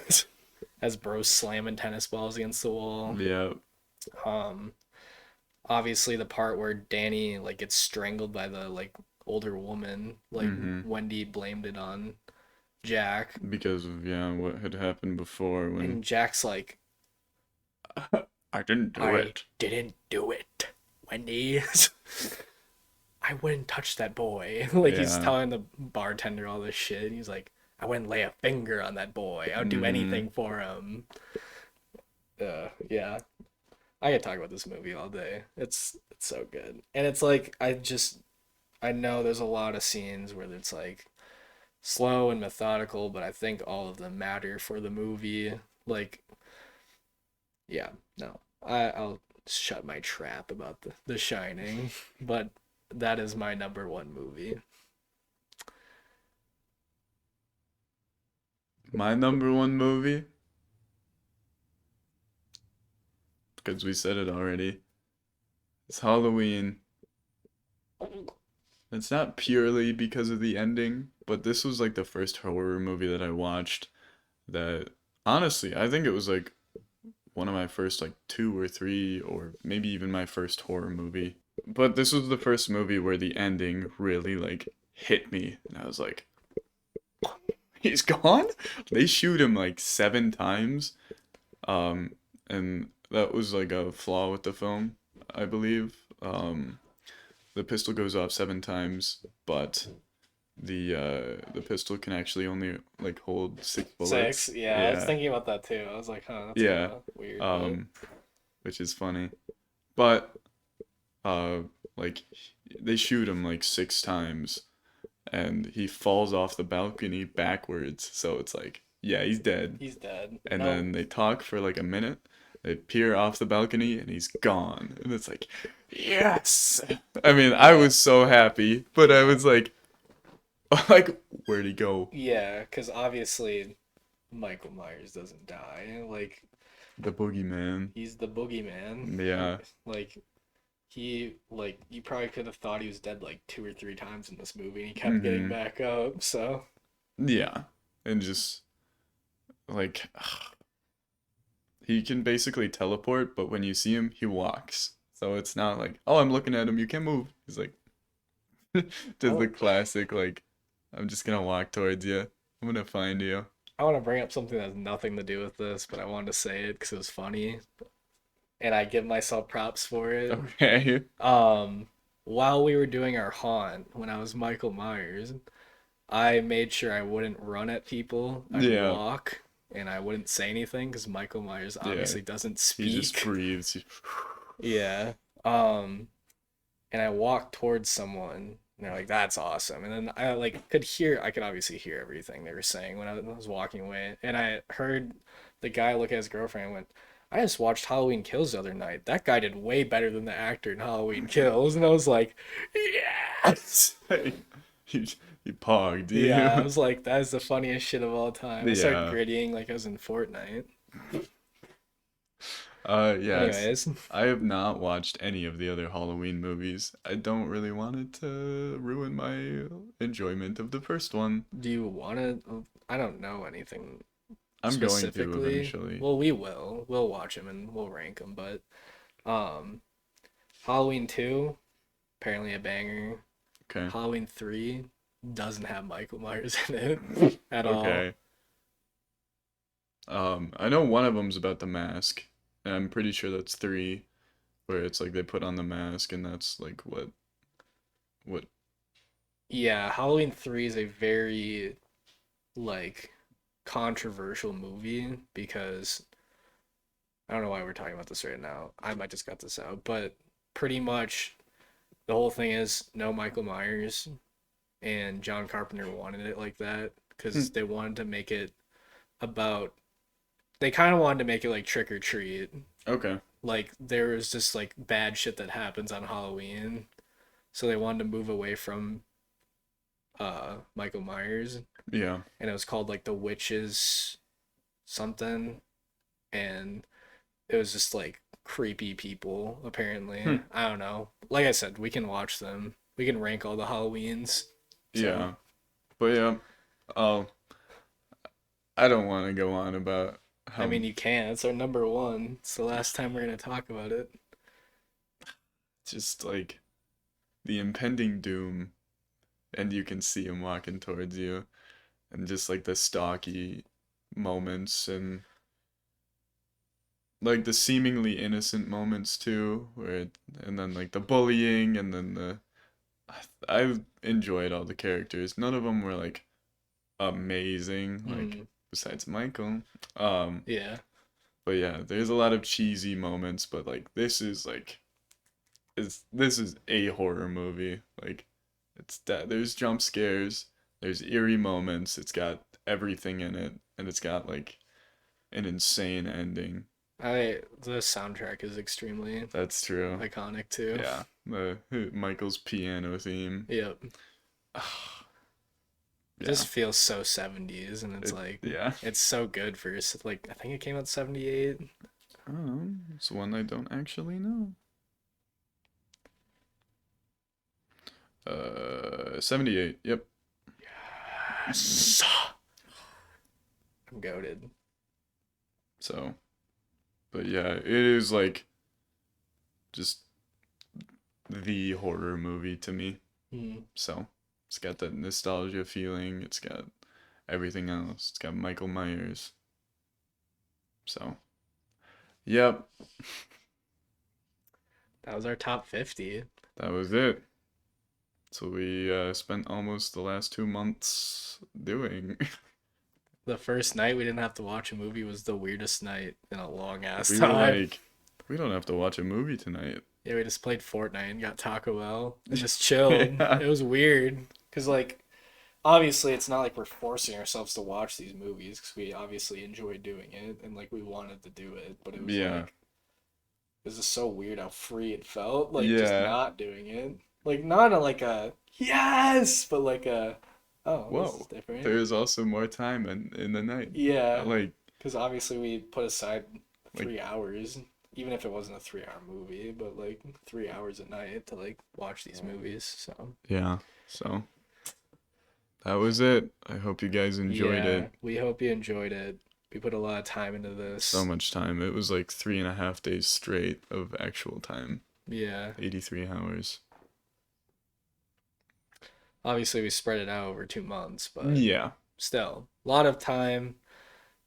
As bros slamming tennis balls against the wall. Yeah. Um, obviously the part where Danny like gets strangled by the like older woman, like Mm-hmm. Wendy blamed it on Jack, Because of what had happened before when and Jack's like, I didn't do I it. didn't do it, Wendy. I wouldn't touch that boy. Like he's Yeah. telling the bartender all this shit. He's like, I wouldn't lay a finger on that boy. I would do Mm-hmm. anything for him. Yeah. I could talk about this movie all day. It's so good. And it's like I know there's a lot of scenes where it's like slow and methodical, but I think all of them matter for the movie. Like, yeah, no, I'll shut my trap about the Shining, but that is my number one movie. My number one movie, because we said it already, is Halloween. It's not purely because of the ending, but this was like the first horror movie that I watched that honestly, I think it was like one of my first like two or three or maybe even my first horror movie. But this was the first movie where the ending really like hit me and I was like, he's gone? They shoot him like 7 times. Um and that was like a flaw with the film, I believe. The pistol goes off 7 times, but the pistol can actually only like hold 6 bullets. Six, yeah, I was Yeah. thinking about that too. I was like, huh, that's kind Yeah. of weird, but Um which is funny. But uh like they shoot him like 6 times and he falls off the balcony backwards, so it's like, yeah, he's dead. he's dead. And No, then they talk for like a minute. They peer off the balcony and he's gone. And it's like, yes. I mean, I yeah, was so happy, but I was like, like, where'd he go? yeah, because obviously Michael Myers doesn't die. Like The boogeyman. he's the boogeyman. Yeah. Like he like you probably could have thought he was dead like two or three times in this movie and he kept getting Mm-hmm. back up, so Yeah. And just like he can basically teleport, but when you see him, he walks. So it's not like, oh, I'm looking at him, you can't move. He's like, I does the want classic, like, I'm just gonna walk towards you. I'm gonna find you. I want to bring up something that has nothing to do with this, but I wanted to say it because it was funny and I give myself props for it. Okay. Um, while we were doing our haunt, when I was Michael Myers, I made sure I wouldn't run at people. I'd Yeah. walk and I wouldn't say anything because Michael Myers Yeah. obviously doesn't He just speak. breathes. Yeah. Um, and I walked towards someone and they're like, that's awesome. And then I could obviously hear everything they were saying when I was walking away. And I heard the guy look at his girlfriend and went, I just watched Halloween Kills the other night. That guy did way better than the actor in Halloween Kills, and I was like, yes. you, you pogged Yeah, I you. was like, that is the funniest shit of all time. I started Yeah. grittying like I was in Fortnite. Yes. Anyways, I have not watched any of the other Halloween movies. I don't really want it to ruin my enjoyment of the first one. do you want to? I don't know anything I'm going to specifically. eventually. Well, we will. We'll watch them and we'll rank them. But um, Halloween 2, apparently a banger. Okay. Halloween 3 doesn't have Michael Myers in it at all. Okay. I know one of them's about the mask, and I'm pretty sure that's three, where it's like they put on the mask, and that's like what? Yeah, Halloween 3 is a very like controversial movie because I don't know why we're talking about this right now. I might just cut this out, but pretty much the whole thing is no Michael Myers, and John Carpenter wanted it like that because Hmm. they wanted to make it about they kind of wanted to make it like trick or treat. Okay. Like there was just like bad shit that happens on Halloween, so they wanted to move away from Michael Myers, Yeah. and it was called like the Witches something, and it was just like creepy people apparently. Hmm. I don't know. Like I said, we can watch them. We can rank all the Halloweens. So Yeah. But yeah. Oh, I don't want to go on about I how mean, you can. It's our number one. It's the last time we're gonna talk about it. just like the impending doom, and you can see him walking towards you, and just like the stocky moments, and like the seemingly innocent moments too, and then like the bullying, and then I enjoyed all the characters. None of them were like amazing, like Mm, besides Michael. Um, yeah, but yeah, there's a lot of cheesy moments, but like this is a horror movie. Like it's that there's jump scares, there's eerie moments, it's got everything in it, and it's got like an insane ending. the soundtrack is extremely That's true. iconic too. Yeah, the Michael's piano theme. Yep. It Yeah, just feels so 70s, and it's it like yeah. it's so good for like I think it came out 78. It's one I don't actually know. 78. Yep. Yes. I'm goaded. So, but yeah, it is like just the horror movie to me. Mm. So, it's got that nostalgia feeling. It's got everything else. It's got Michael Myers. So, yep, That was our top 50. that was it. So we spent almost the last 2 months doing. The first night we didn't have to watch a movie was the weirdest night in a long ass We were time. like, we don't have to watch a movie tonight. Yeah, we just played Fortnite and got Taco Bell and just chilled. Yeah. It was weird because like obviously it's not like we're forcing ourselves to watch these movies because we obviously enjoy doing it and like we wanted to do it, but it was Yeah. like this is so weird how free it felt like just Yeah. not doing it. Like not a, like a yes, but like a oh this is Whoa. different. There is also more time in the night. Yeah, Like because obviously we put aside like 3 hours, even if it wasn't a 3 hour movie, but like 3 hours a night to like watch these movies. So yeah. So that was it. I hope you guys enjoyed yeah, it. we hope you enjoyed it. We put a lot of time into So this. much time. It was like 3.5 days straight of actual time. Yeah, 83 hours. obviously we spread it out over 2 months, but Yeah. still a lot of time.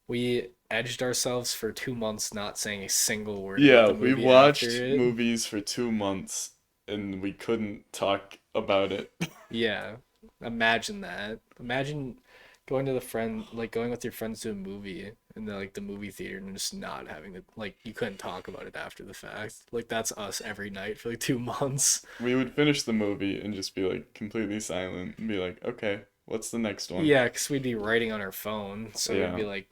We edged ourselves for 2 months not saying a single word about Yeah, the we movie after watched it. movies for 2 months and we couldn't talk about it. Yeah. Imagine that. Imagine going to the friend like going with your friends to a movie in the movie theater and just not having the like you couldn't talk about it after the fact. Like that's us every night for like 2 months. We would finish the movie and just be like completely silent and be like, okay, what's the next one? Yeah, because we'd be writing on our phone, so we'd Yeah. be like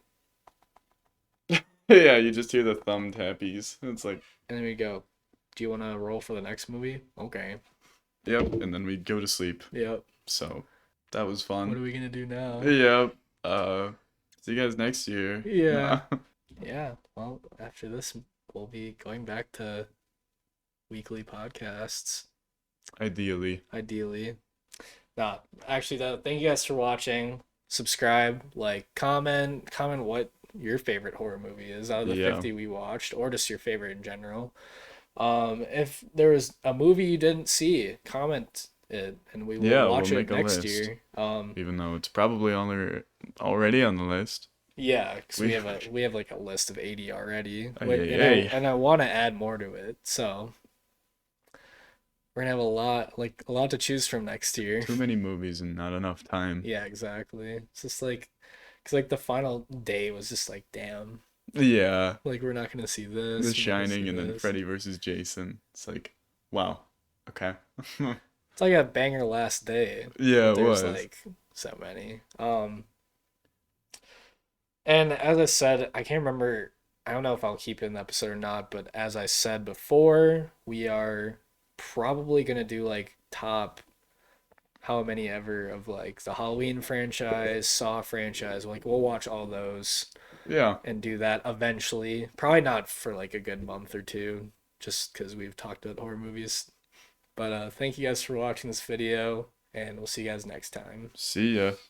Yeah, you just hear the thumb tappies. It's like, And then we go, do you want to roll for the next movie? Okay. yep, and then we'd go to sleep. Yep. So that was What are fun. we gonna do now? Yep. See you guys next year. Yeah. Nah. Yeah. Well, after this, we'll be going back to weekly podcasts, Ideally. ideally. Nah, actually, though, thank you guys for watching. Subscribe, like, comment what your favorite horror movie is out of the Yeah. 50 we watched, or just your favorite in general. If there was a movie you didn't see, comment it, and we will Yeah, we'll watch it make a next list. year. Even though it's probably already on the list. Yeah, because We we have like a list of 80 already, Ay, ay, and ay. I want to add more to it. So we're gonna have a lot to choose from next year. Too many movies and not enough time. Yeah, exactly. It's just like, cause like the final day was just like, damn, Yeah. like we're not gonna see The this, we're not gonna see Shining and then this. Freddy versus Jason. It's like, wow. Okay. It's like a banger last day, Yeah, but it there's was. like so many. And as I said, I can't remember. I don't know if I'll keep it in the episode or not, but as I said before, we are probably gonna do like top how many ever of like the Halloween franchise, Saw franchise. Like we'll watch all those Yeah. and do that eventually. Probably not for like a good month or two, just because we've talked about horror movies. But thank you guys for watching this video, and we'll see you guys next time. See ya.